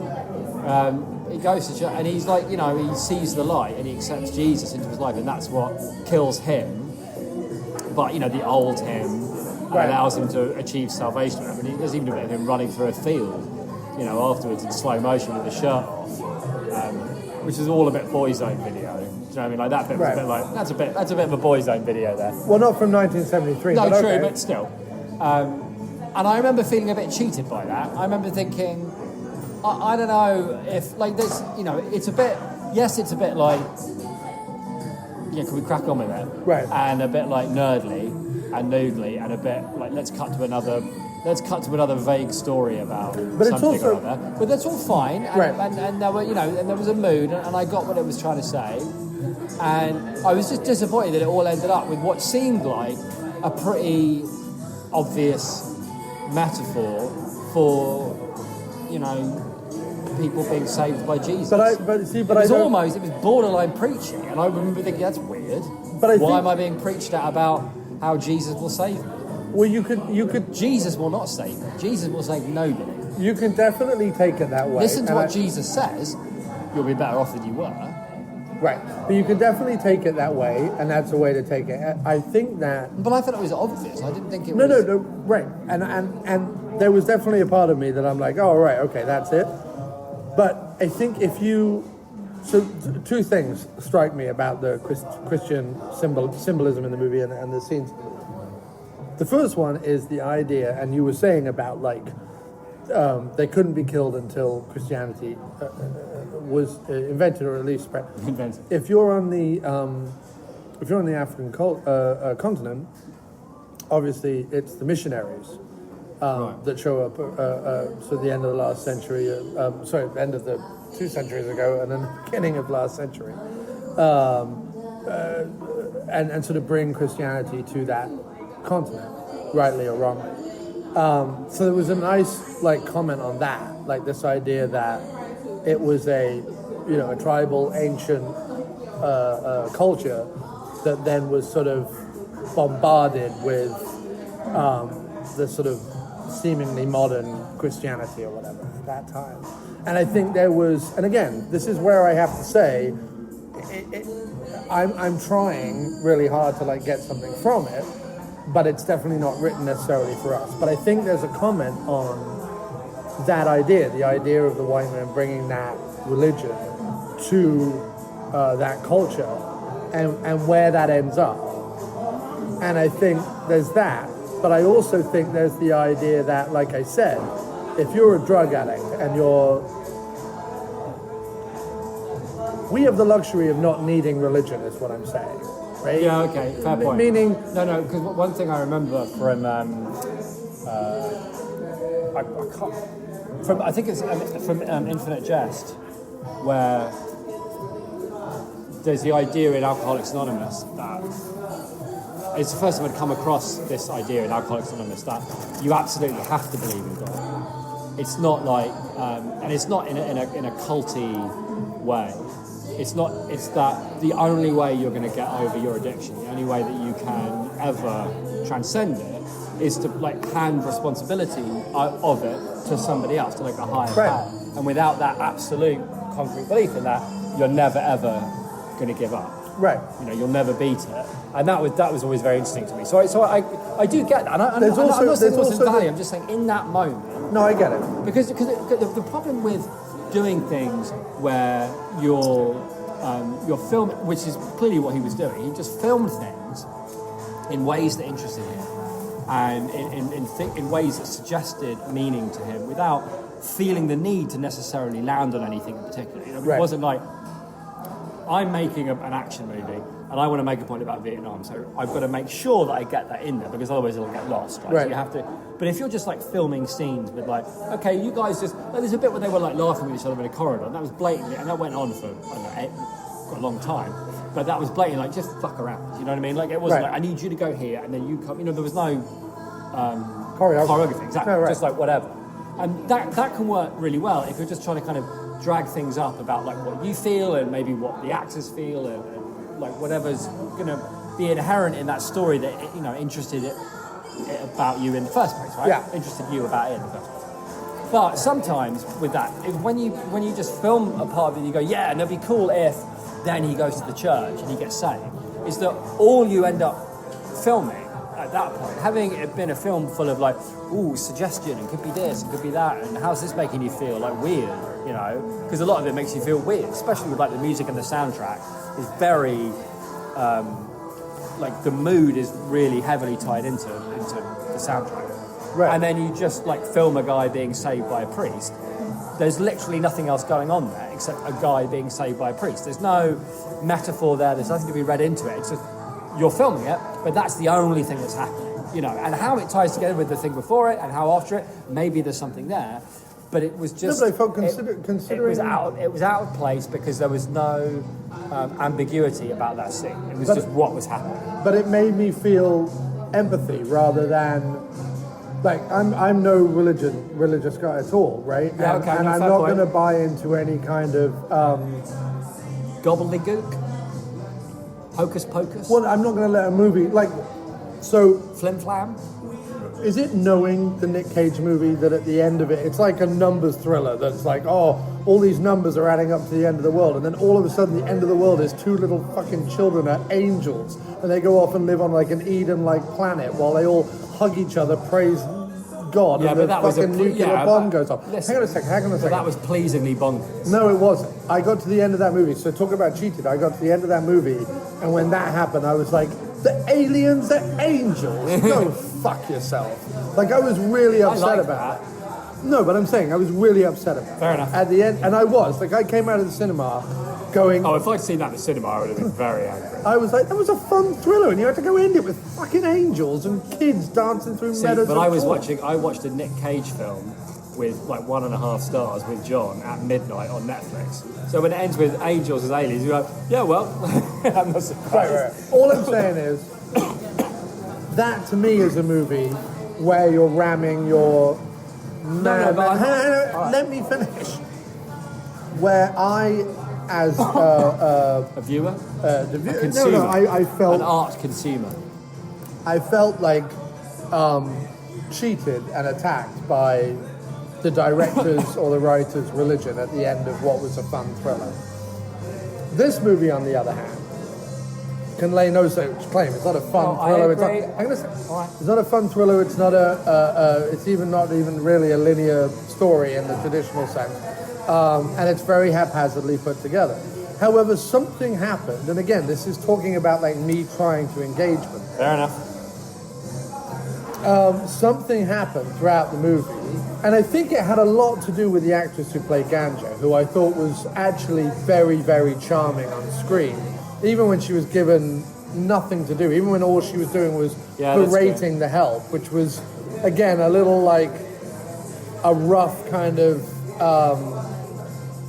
He goes to church and he's like, he sees the light and he accepts Jesus into his life, and that's what kills him. But, the old him allows him to achieve salvation. I mean, there's even a bit of him running through a field, afterwards in slow motion with his shirt off, which is all a bit Boyzone video. Do you know what I mean? Like that bit was a bit like that's a bit of a Boyzone video there. Well, not from 1973. No, but true, okay. but still. And I remember feeling a bit cheated by that. I remember thinking, I don't know if like this, it's a bit. Yes, it's a bit like. Yeah, can we crack on with it? Right. And a bit like nerdly and noodly, and a bit like let's cut to another let's cut to another vague story about But it's something also- or other. But that's all fine, and, Right. and there were, and there was a mood, and I got what it was trying to say, and I was just disappointed that it all ended up with what seemed like a pretty obvious metaphor for, people being saved by Jesus. But it was borderline preaching, and I remember thinking, that's weird. But Why am I being preached at about how Jesus will save me? Well, you could Jesus will not save me. Jesus will save nobody. You can definitely take it that way. Listen to what Jesus says. You'll be better off than you were. Right, but you can definitely take it that way, and that's a way to take it. I think that. But I thought it was obvious. I didn't think it No, was. no, right, and there was definitely a part of me that I'm like, oh, right, okay, that's it. But I think if you. So, two things strike me about the Christian symbolism in the movie and the scenes. The first one is the idea, and you were saying about they couldn't be killed until Christianity was invented, or at least spread. Invented. If you're on the African continent, obviously it's the missionaries that show up. So the end of the last century, end of the 2 centuries ago, and then the beginning of last century, and sort of bring Christianity to that continent, rightly or wrongly. So there was a nice comment on that, this idea that it was a tribal ancient culture that then was sort of bombarded with the sort of seemingly modern Christianity or whatever at that time. And I think there was, and again, this is where I have to say, I'm trying really hard to get something from it, but it's definitely not written necessarily for us. But I think there's a comment on that idea, the idea of the white man bringing that religion to that culture and where that ends up. And I think there's that. But I also think there's the idea that, like I said, if you're a drug addict and we have the luxury of not needing religion, is what I'm saying, right? Yeah, okay, fair point. Meaning... No, because one thing I remember from, I think it's from Infinite Jest, where there's the idea in Alcoholics Anonymous that it's the first time I'd come across this idea in Alcoholics Anonymous that you absolutely have to believe in God. It's not and it's not in a culty way. It's that the only way you're going to get over your addiction, the only way that you can ever transcend it, is to hand responsibility of it to somebody else, to a higher power. And without that absolute concrete belief in that, you're never ever going to give up. Right. You'll never beat it. And that was always very interesting to me. So I do get that. And I'm not saying it wasn't value. I'm just saying in that moment. No, I get it. Because the problem with doing things where you're filming, which is clearly what he was doing, he just filmed things in ways that interested him and in ways that suggested meaning to him without feeling the need to necessarily land on anything in particular. It wasn't like, I'm making an action movie and I want to make a point about Vietnam, so I've got to make sure that I get that in there because otherwise it'll get lost, right? So you have to. But if you're just filming scenes with okay, you guys just there's a bit where they were laughing with each other in a corridor, and that was blatantly, and that went on for quite a long time. But that was blatantly just fuck around. You know what I mean? It wasn't I need you to go here and then you come. There was no choreography. Exactly. No, just whatever. And that can work really well if you're just trying to kind of drag things up about what you feel and maybe what the actors feel and whatever's going to be inherent in that story that interested it about you in the first place, right? Yeah. Interested you about it in the first place. But sometimes with that, when you just film a part of it, you go, yeah, and it'd be cool if then he goes to the church and he gets saved. Is that all you end up filming at that point? Having it been a film full of suggestion and could be this and could be that, and how's this making you feel weird? Because a lot of it makes you feel weird, especially with the music and the soundtrack is very the mood is really heavily tied into the soundtrack. Right. And then you just film a guy being saved by a priest. There's literally nothing else going on there except a guy being saved by a priest. There's no metaphor there. There's nothing to be read into it. It's just you're filming it, but that's the only thing that's happening, you know. And how it ties together with the thing before it and how after it, maybe there's something there. But it was just... No, but I felt considering... It was out of place because there was no ambiguity about that scene. It was just what was happening. But it made me feel empathy rather than... Like, I'm no religious guy at all, right? Yeah, and I'm not going to buy into any kind of... gobbledygook? Hocus pocus? Well, I'm not going to let a movie... Like, so... Flim flam? Is it knowing the Nick Cage movie that at the end of it, it's like a numbers thriller that's like, oh, all these numbers are adding up to the end of the world, and then all of a sudden the end of the world is two little fucking children are angels, and they go off and live on like an Eden-like planet while they all hug each other, praise God, Yeah, and but the that was fucking nuclear bomb goes off. Listen, hang on a second. That was pleasingly bonkers. No, it wasn't. I got to the end of that movie, so talk about cheated, I got to the end of that movie, and when that happened, I was like, the aliens are angels. Go fuck yourself. Like, I was really upset about that. No, but I'm saying I was really upset about it. Fair enough. At the end, and I was. Like, I came out of the cinema going... Oh, if I'd seen that in the cinema, I would have been very angry. I was like, that was a fun thriller, and you had to go end it with fucking angels and kids dancing through meadows. But I watched a Nick Cage film with like 1.5 stars with John at midnight on Netflix. So when it ends with angels as aliens, you're like, yeah, well, I'm not surprised. Right. All I'm saying is, that to me is a movie where you're ramming your... Let me finish. Where I, as a viewer? a consumer. No, I felt... An art consumer. I felt like cheated and attacked by the director's or the writer's religion at the end of what was a fun thriller. This movie, on the other hand, can lay no such claim. It's not a fun thriller. It's not a fun thriller. It's not it's not even really a linear story in the traditional sense, and it's very haphazardly put together. However, something happened, and again, this is talking about like me trying to engage them. Fair enough. Something happened throughout the movie, and I think it had a lot to do with the actress who played Ganja, who I thought was actually very, very charming on screen, even when she was given nothing to do, even when all she was doing was berating the help, which was, again, a little like a rough kind of,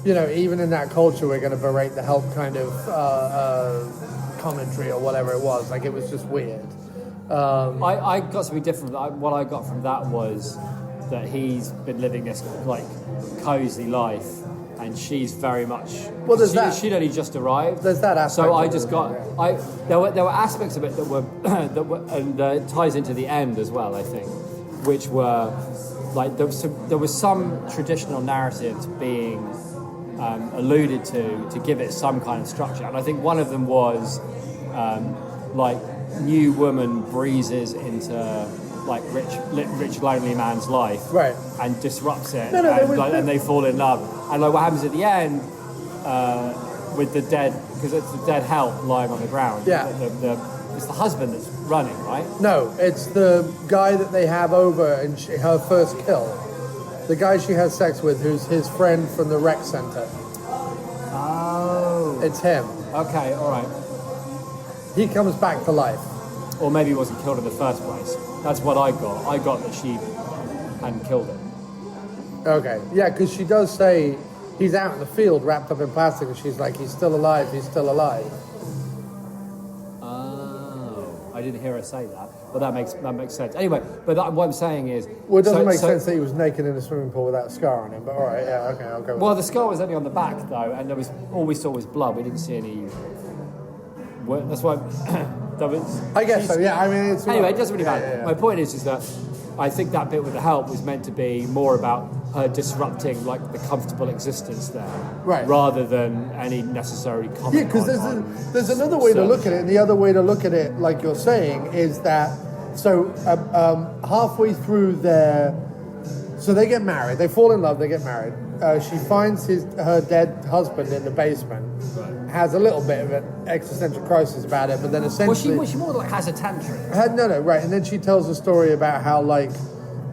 even in that culture, we're going to berate the help kind of commentary or whatever it was. Like, it was just weird. I got something different. What I got from that was that he's been living this like cozy life, and she's very much. Well, there's that. She'd only just arrived. There's that aspect. So I just got. There were aspects of it that were and it ties into the end as well. I think, which were like there was some traditional narratives being alluded to give it some kind of structure, and I think one of them was like. New woman breezes into like rich lonely man's life, right, and disrupts it, and they fall in love. And like what happens at the end with the dead, because it's the dead help lying on the ground. Yeah, it's the husband that's running, right? No, it's the guy that they have over and her first kill. The guy she has sex with, who's his friend from the rec center. Oh, it's him. Okay, all right. He comes back to life. Or maybe he wasn't killed in the first place. That's what I got. I got that she hadn't killed him. Okay. Yeah, because she does say he's out in the field wrapped up in plastic, and she's like, he's still alive, he's still alive. Oh, I didn't hear her say that. But that makes sense. Anyway, but what I'm saying is... Well, it doesn't make sense that he was naked in a swimming pool without a scar on him, but all right, yeah, okay, I'll go with Well, the scar was only on the back, though, and all we saw was blood. We didn't see any... That's why. I guess so. Yeah. I mean, it's anyway. It doesn't really matter. Yeah. My point is that I think that bit with the help was meant to be more about her disrupting like the comfortable existence there, right? Rather than any necessary comment. Yeah, because there's another way to look at it, and the other way to look at it, like you're saying, is that halfway through so they get married, they fall in love, they get married. She finds her dead husband in the basement. Right. Has a little bit of an existential crisis about it, but then essentially... Well, she more like has a tantrum. Right, and then she tells a story about how, like,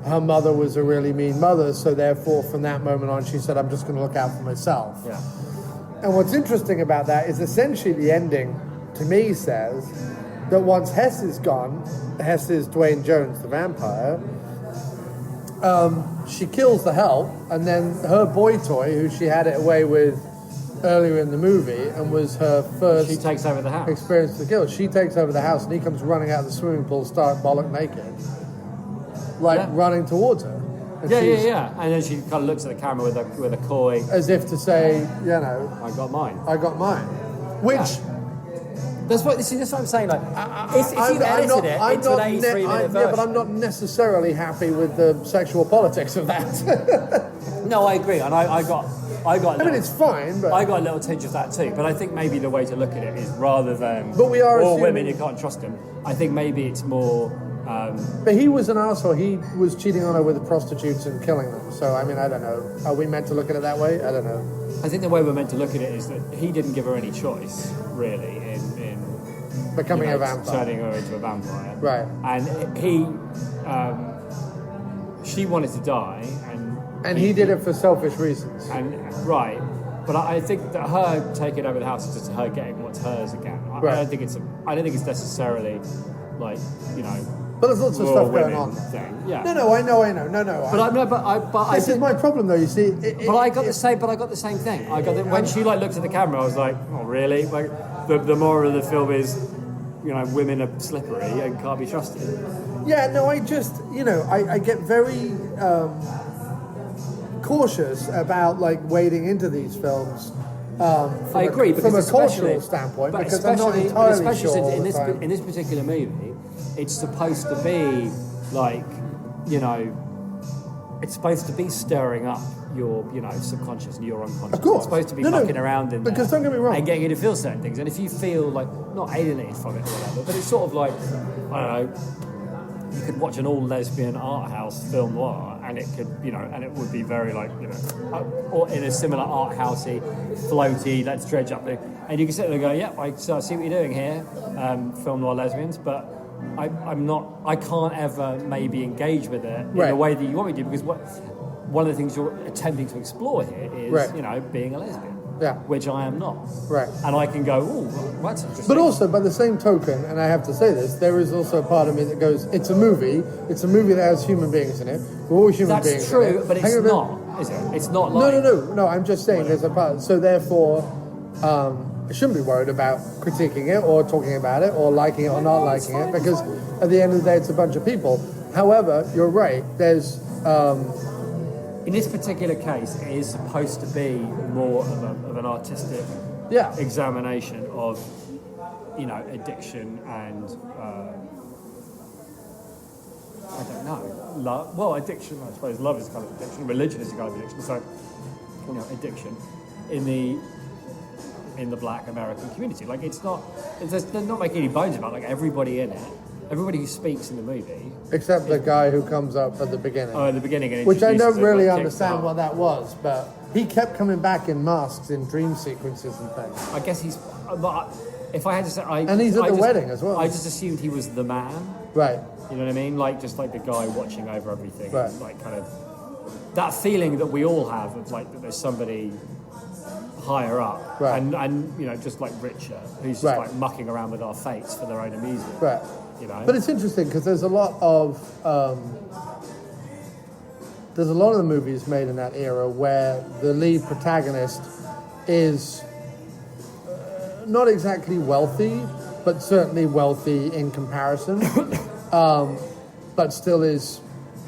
her mother was a really mean mother, so therefore, from that moment on, she said, I'm just going to look out for myself. Yeah. And what's interesting about that is essentially the ending, to me, says that once Hess is gone, Hess is Duane Jones, the vampire, she kills the help, and then her boy toy, who she had it away with earlier in the movie, and was her first She takes over the house. experience to kill. She takes over the house, and he comes running out of the swimming pool, stark bollock naked, running towards her. And she's- And then she kind of looks at the camera with a coy, as if to say, you know, I got mine. I got mine. Which That's what I'm saying. Like, if you edited it into an 83-minute version, but I'm not necessarily happy with the sexual politics of that. No, I agree, and I got. I mean, it's fine, but I got a little tinge of that too. But I think maybe the way to look at it is rather than But we are all assuming- women, you can't trust them. I think maybe it's more. But he was an arsehole. He was cheating on her with prostitutes and killing them. So, I mean, I don't know. Are we meant to look at it that way? I don't know. I think the way we're meant to look at it is that he didn't give her any choice, really, in Becoming a vampire. turning her into a vampire. Right. And he, she wanted to die, And he did it for selfish reasons. Right. But I think that her taking over the house is just her getting what's hers again. I don't think it's necessarily like, you know. But there's lots of raw stuff going women on. Thing. Yeah. No, I know. But This is my problem, though. You see, I got the same thing. I got when she like looked at the camera, I was like, oh really? Like the moral of the film is, you know, women are slippery and can't be trusted. Yeah, no, I just, you know, I get very cautious about like wading into these films. I agree, from a because cultural standpoint, because I'm not entirely sure. all the time. In this particular movie, it's supposed to be like, you know, it's supposed to be stirring up your, you know, subconscious and your unconscious. Of course. It's supposed to be No, mucking around in there. because don't get me wrong. And getting you to feel certain things. And if you feel like, not alienated from it or whatever, but it's sort of like, I don't know, you could watch an all-lesbian art house film noir and it could, you know, and it would be very like, you know, or in a similar art housey, floaty, let's dredge up there. And you can sit there and go, yeah, I see what you're doing here, film noir lesbians, but I can't ever maybe engage with it in the way that you want me to, because one of the things you're attempting to explore here is, you know, being a lesbian. Yeah. Which I am not. Right. And I can go, oh, that's interesting. But also, by the same token, and I have to say this, there is also a part of me that goes, it's a movie that has human beings in it. We're all human beings. That's true, in it. but it's not, is it? It's not like... No, I'm just saying there's a part. So therefore, I shouldn't be worried about critiquing it or talking about it or liking it or not liking it, because at the end of the day, it's a bunch of people. However, you're right, there's... in this particular case, it is supposed to be more of an artistic examination of, you know, addiction and I don't know, love. Well, addiction, I suppose. Love is a kind of addiction. Religion is a kind of addiction. So, you know, addiction in the Black American community. Like, they're not making any bones about it. Like, everybody in it. Everybody who speaks in the movie. Except the guy who comes up at the beginning. Oh, at the beginning. And which I don't introduces really like, understand kickstart. what that was, but he kept coming back in masks in dream sequences and things. I guess he's... But if I had to say... And he's at the wedding as well. I just assumed he was the man. Right. You know what I mean? Like, just like the guy watching over everything. Right. Like, kind of... That feeling that we all have of, like, that there's somebody higher up. Right. And you know, just, like, richer, who's just, like, mucking around with our fates for their own amusement. Right. You know? But it's interesting because there's a lot of the movies made in that era where the lead protagonist is not exactly wealthy, but certainly wealthy in comparison, but still is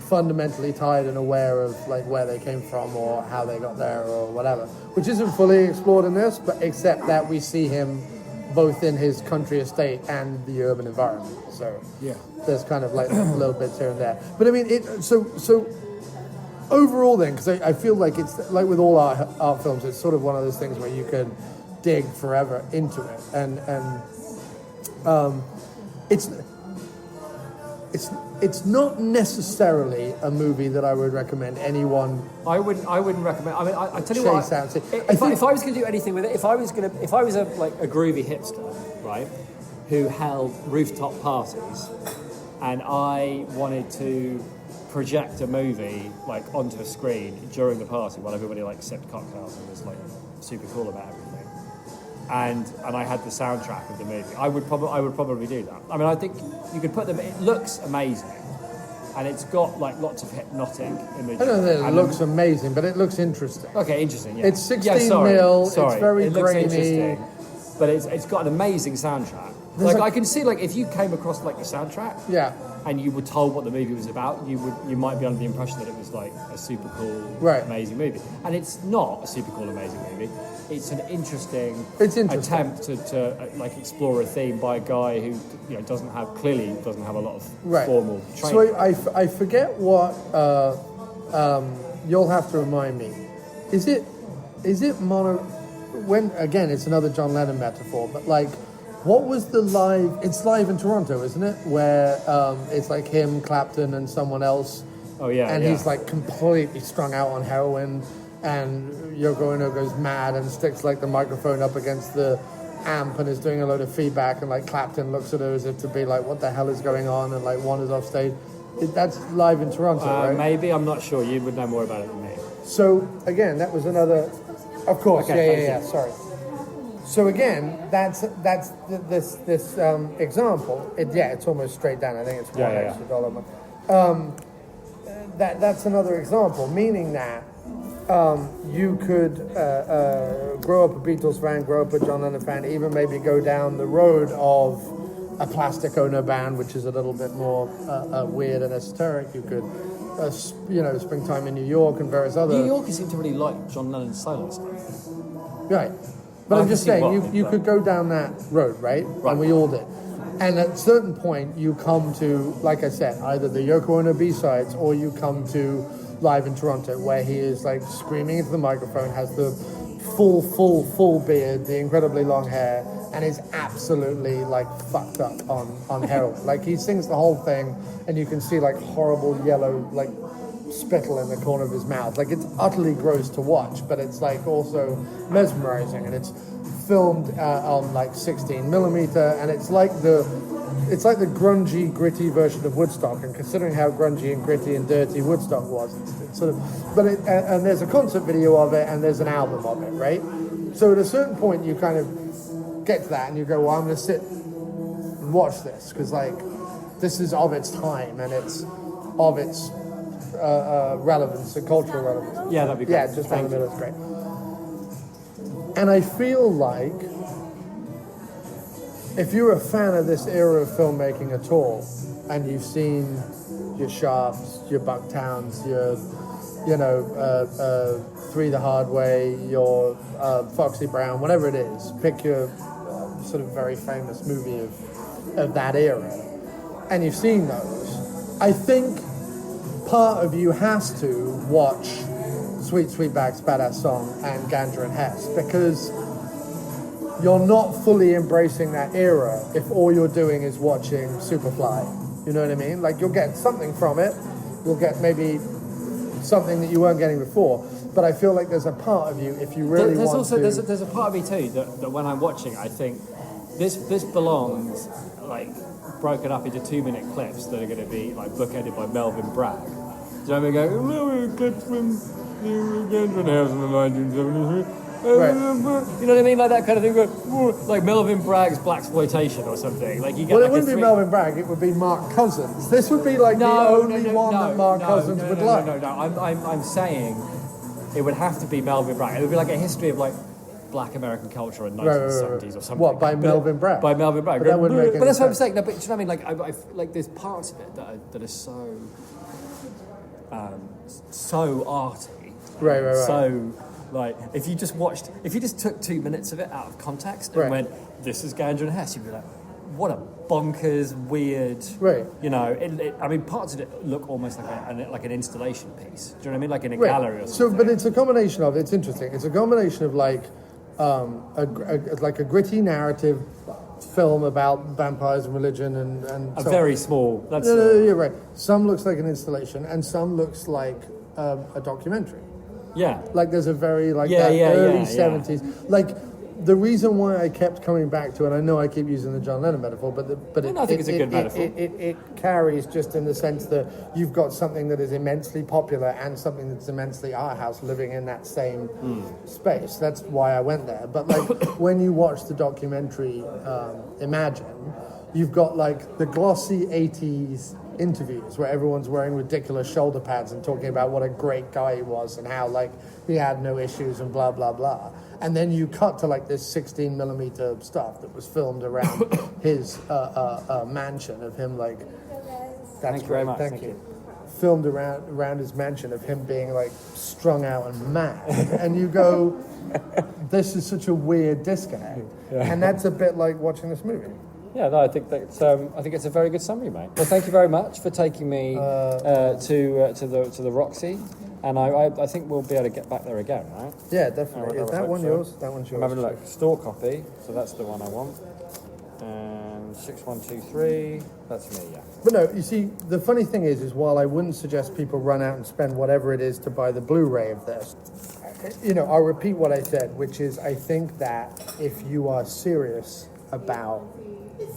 fundamentally tired and aware of like where they came from or how they got there or whatever, which isn't fully explored in this, but except that we see him both in his country estate and the urban environment. So there's kind of like little bits here and there. But I mean, so overall then, because I feel like it's like with all art films, it's sort of one of those things where you could dig forever into it, and it's not necessarily a movie that I would recommend anyone. I wouldn't recommend. I mean, I tell you what. If I was going to do anything with it, if I was a groovy hipster, right, who held rooftop parties, and I wanted to project a movie like onto a screen during the party while everybody like sipped cocktails and was like super cool about everything, and I had the soundtrack of the movie, I would probably do that. I mean, I think you could put them. It looks amazing, and it's got like lots of hypnotic images. I don't think it And looks amazing, but it looks interesting. Okay, interesting. Yeah. It's 16 sorry, mil. Sorry. It's very it looks grainy. interesting, but it's got an amazing soundtrack. Like I can see, like if you came across like the soundtrack, Yeah. and you were told what the movie was about, you might be under the impression that it was like a super cool, Right. amazing movie. And it's not a super cool, amazing movie. It's an interesting, attempt to like explore a theme by a guy who doesn't have a lot of formal training. So I forget what you'll have to remind me. Is it mono? When again, it's another John Lennon metaphor, but like. What was the live? It's live in Toronto, isn't it? Where it's like him, Clapton, and someone else. Oh yeah. And he's like completely strung out on heroin, and Yoko Ono goes mad and sticks like the microphone up against the amp and is doing a load of feedback, and like Clapton looks at her as if to be like, "What the hell is going on?" and like wanders off stage. That's live in Toronto, right? Maybe, I'm not sure. You would know more about it than me. So again, that was another. Of course, Okay, yeah. Sorry. So again, that's this example. It's almost straight down. I think it's one extra dollar. That's another example, meaning that you could grow up a Beatles fan, grow up a John Lennon fan, even maybe go down the road of a Plastic Ono band, which is a little bit more weird and esoteric. You could, Springtime in New York and various other. New Yorkers seem to really like John Lennon's solo stuff. Right. But I'm just saying, you could go down that road, right? And we all did. And at a certain point, you come to, like I said, either the Yoko Ono B-sides or you come to Live in Toronto, where he is like screaming into the microphone, has the full beard, the incredibly long hair, and is absolutely like fucked up on heroin. Like he sings the whole thing, and you can see like horrible yellow like spittle in the corner of his mouth. Like it's utterly gross to watch, but it's like also mesmerizing, and it's filmed on like 16 millimeter, and it's like the grungy, gritty version of Woodstock. And considering how grungy and gritty and dirty Woodstock was, it's sort of. But and there's a concert video of it, and there's an album of it, right? So at a certain point, you kind of get to that, and you go, well, I'm going to sit and watch this because like this is of its time, and it's of its relevance and cultural relevance. Yeah, that'd be great. Yeah, just down the middle is great. And I feel like if you're a fan of this era of filmmaking at all, and you've seen your Shafts, your Bucktowns, your, Three the Hard Way, your Foxy Brown, whatever it is, pick your sort of very famous movie of that era, and you've seen those, I think part of you has to watch Sweet Sweetback's Badass Song and Ganja Hess, because you're not fully embracing that era if all you're doing is watching Superfly. You know what I mean? Like, you'll get something from it. You'll get maybe something that you weren't getting before. But I feel like there's a part of you, if you really want to... There's a part of me too that when I'm watching, I think this belongs, like, broken up into 2-minute clips that are going to be, like, bookended by Melvin Bragg. Do you know what I mean? Going, clips from Ganja Hess in the 1973. Right. You know what I mean? Like that kind of thing. Like Melvin Bragg's Blaxploitation or something. Like you get. Well, like it wouldn't be Melvin Bragg. It would be Mark Cousins. This would be like the only one that Mark Cousins would like. No. I'm saying it would have to be Melvin Bragg. It would be like a history of like Black American culture in the 1970s or something. What, by Melvin Bragg? By Melvin Bragg. But that wouldn't make any that's what I'm sense. saying. No, but do you know what I mean? Like, I like there's parts of it that are so so arty. Right. So, like, if you just took 2 minutes of it out of context and went, "This is Ganja Hess," you'd be like, "What a bonkers, weird." Right. You know, I mean, parts of it look almost like an installation piece. Do you know what I mean? Like in a gallery or something. So, but it's a combination of. It's interesting. It's a combination of like a gritty narrative film about vampires and religion and a so very on. small. That's No, you're right. Some looks like an installation, and some looks like a documentary. yeah. Like there's a very early 70s. Like the reason why I kept coming back to it, I know I keep using the John Lennon metaphor, but I think it's a good metaphor. It carries just in the sense that you've got something that is immensely popular and something that's immensely art house living in that same space. That's why I went there. But like when you watch the documentary Imagine, you've got like the glossy 80s interviews where everyone's wearing ridiculous shoulder pads and talking about what a great guy he was and how like he had no issues and blah blah blah, and then you cut to like this 16mm stuff that was filmed around his mansion of him like Thank you very much. Thank you. Filmed around his mansion of him being like strung out and mad, and you go, this is such a weird disconnect, and that's a bit like watching this movie. Yeah, no, I think it's a very good summary, mate. Well, thank you very much for taking me to the Roxy, and I think we'll be able to get back there again, right? Yeah, definitely. Is that one yours? That one's yours. I'm having a look. Store copy, so that's the one I want. And 6123, that's me, yeah. But no, you see, the funny thing is while I wouldn't suggest people run out and spend whatever it is to buy the Blu-ray of this, I'll repeat what I said, which is I think that if you are serious about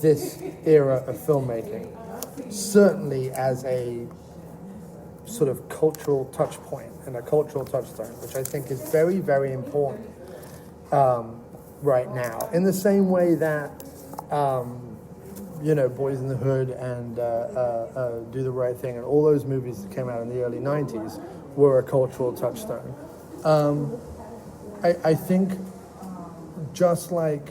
this era of filmmaking, certainly as a sort of cultural touch point and a cultural touchstone, which I think is very, very important right now, in the same way that Boys in the Hood and Do the Right Thing and all those movies that came out in the early 90s were a cultural touchstone. I think just like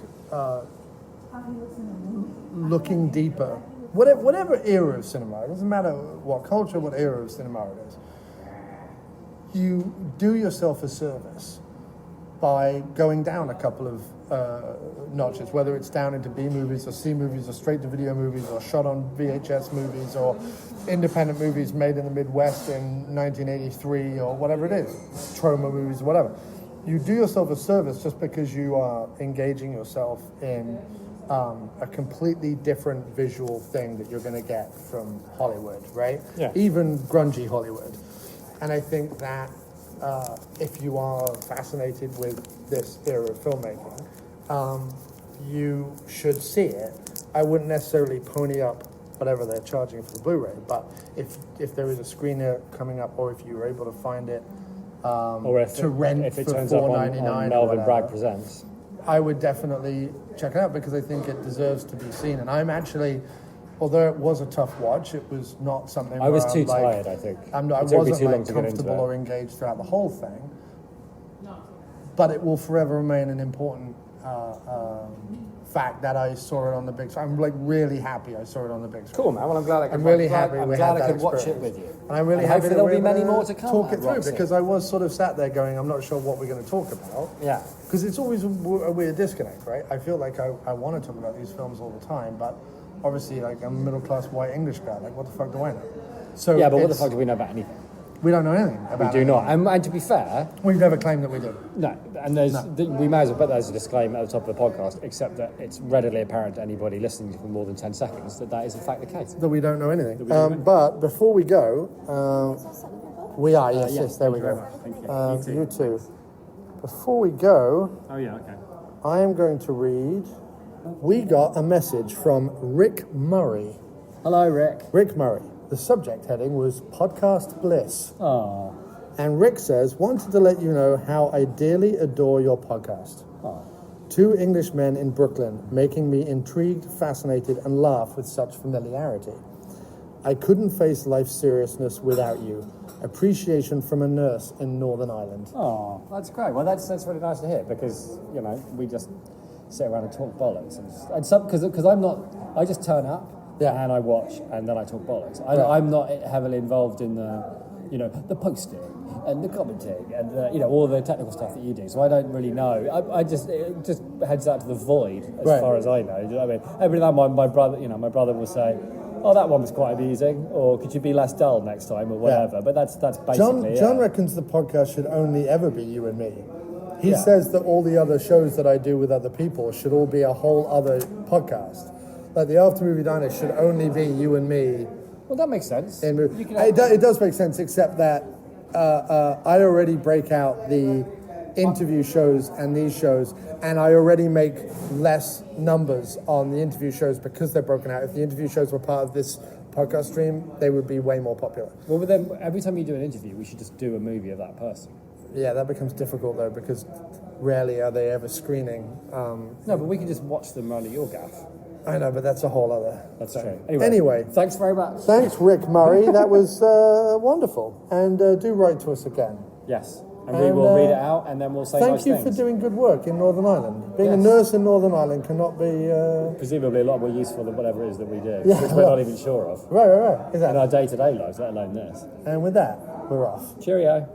looking deeper, whatever era of cinema, it doesn't matter what culture, what era of cinema it is, you do yourself a service by going down a couple of notches, whether it's down into B movies or C movies or straight to video movies or shot on VHS movies or independent movies made in the Midwest in 1983 or whatever it is, trauma movies, whatever. You do yourself a service just because you are engaging yourself in a completely different visual thing that you're going to get from Hollywood, right? Yeah. Even grungy Hollywood. And I think that if you are fascinated with this era of filmmaking, you should see it. I wouldn't necessarily pony up whatever they're charging for the Blu-ray, but if there is a screener coming up, or if you were able to find it Or to rent if it for turns up $4.99 on or Melvin Bragg whatever, Presents. I would definitely check it out because I think it deserves to be seen. And I'm actually, although it was a tough watch, it was not something I was where too I'm like, tired, I think. I It took me wasn't too long like to get into comfortable it. or engaged throughout the whole thing. But it will forever remain an important fact that I saw it on the big screen. I'm like really happy I saw it on the big screen. Cool, man. Well, I'm glad I could. I'm really I'm glad- happy I'm we glad had I that could watch it experience. with you. And I'm really And happy hopefully that there'll we're be many able more to come, talk it through Roxy. because I was sort of sat there going, I'm not sure what we're going to talk about. Yeah. Because it's always a weird disconnect, right? I feel like I want to talk about these films all the time, but obviously, like, I'm a middle-class white English guy. Like, what the fuck do I know? So Yeah, but what the fuck do we know about anything? we don't know anything We about do it. not. And to be fair, We've never claimed that we do. no. And we may as well put that as a disclaimer at the top of the podcast, except that it's readily apparent to anybody listening for more than 10 seconds that is in fact the case. That we don't know anything. But before we go, we are, yes, there we go. Thank you. You too. Before we go, Oh, yeah, okay. I am going to read. We got a message from Rick Murray. Hello, Rick. Rick Murray. The subject heading was Podcast Bliss. Oh. And Rick says, wanted to let you know how I dearly adore your podcast. Oh. Two English men in Brooklyn, making me intrigued, fascinated, and laugh with such familiarity. I couldn't face life's seriousness without you. Appreciation from a nurse in Northern Ireland. Oh, that's great. Well, that's really nice to hear because, we just sit around and talk bollocks. And some, because I'm not, I just turn up and I watch and then I talk bollocks. I'm not heavily involved in the posting and the commenting and all the technical stuff that you do. So I don't really know. It just heads out to the void as far as I know. Do you know what I mean? Every time my brother will say, "Oh, that one was quite amusing," or "Could you be less dull next time," or whatever. Yeah. But that's basically John it. reckons the podcast should only ever be you and me. He says that all the other shows that I do with other people should all be a whole other podcast. Like the After Movie Diner should only be you and me. Well, that makes sense. It does make sense, except that I already break out the interview shows and these shows, and I already make less numbers on the interview shows because they're broken out. If the interview shows were part of this podcast stream, they would be way more popular. Well, but then every time you do an interview, we should just do a movie of that person. Yeah, that becomes difficult though, because rarely are they ever screening. No, but we can just watch them run at your gaff. I know, but that's a whole other That's thing. true. Anyway, thanks very much. thanks, Rick Murray. That was wonderful. And do write to us again. Yes, and we will read it out, and then we'll say nice Thank you for doing good work in Northern Ireland. Being a nurse in Northern Ireland cannot be... Presumably a lot more useful than whatever it is that we do, Yeah, which we're not even sure of. Right. In Exactly. our day-to-day lives, let alone this. And with that, we're off. Cheerio.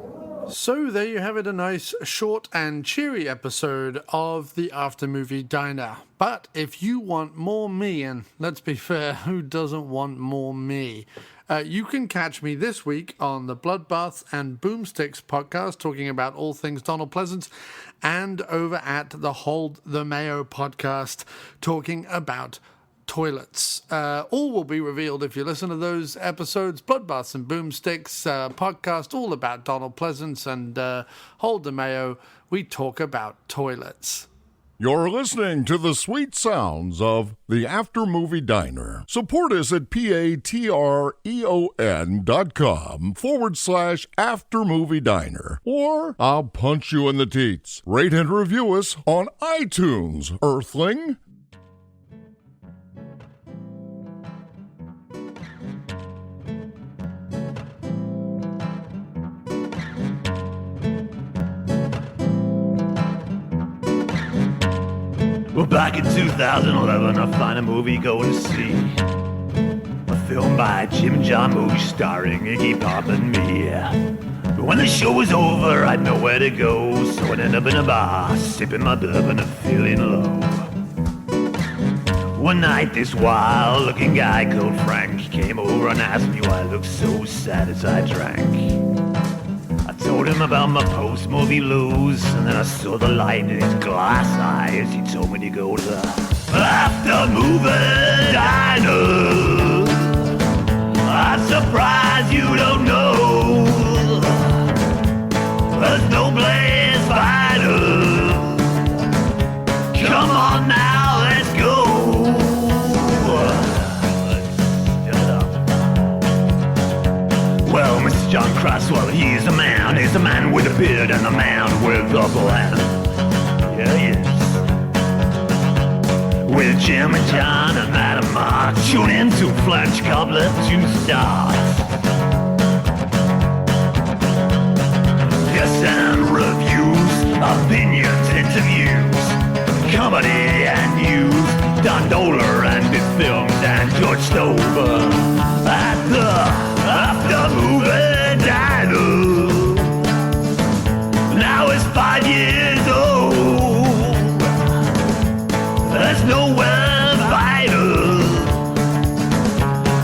So there you have it, a nice, short and cheery episode of the After Movie Diner. But if you want more me, and let's be fair, who doesn't want more me? You can catch me this week on the Bloodbaths and Boomsticks podcast, talking about all things Donald Pleasance, and over at the Hold the Mayo podcast, talking about toilets. All will be revealed if you listen to those episodes. Bloodbaths and Boomsticks podcast, all about Donald Pleasance, and Hold the Mayo, we talk about toilets. You're listening to the sweet sounds of the After Movie Diner. Support us at patreon.com/After Movie Diner. Or I'll punch you in the teats. Rate and review us on iTunes, Earthling. Well, back in 2011, I find a movie going to see. A film by Jim and John movie starring Iggy Pop and me. But when the show was over, I'd nowhere to go, so I ended up in a bar, sipping my bourbon and feeling low. One night, this wild-looking guy called Frank came over and asked me why I looked so sad as I drank. I told him about my post-movie blues, and then I saw the light in his glass eye as he told me to go to the After Movie Diner. I'm surprised you don't know there's no place finer. Come on now, let's go. Well, Mr. Jon Cross, well, he's a man. He's a man with a beard and a man with a plan. Yeah, he is. With Jim and John and Madam Mark, tune in to French Cobbler to start. Yes, and reviews, opinions, interviews, comedy and news, Don Doler and his films and George Stover at the After Movie Diner. Now it's 5 years old. There's nowhere vital.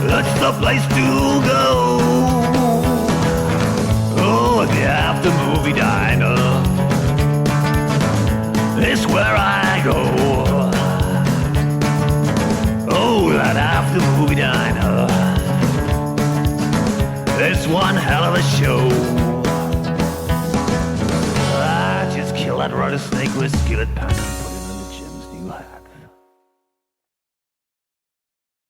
That's the place to go. Oh, the After Movie Diner. It's where I go. Oh, that After Movie Diner. It's one hell of a show. I just kill that rattlesnake with a skillet pan and put him in the Jim's new hat.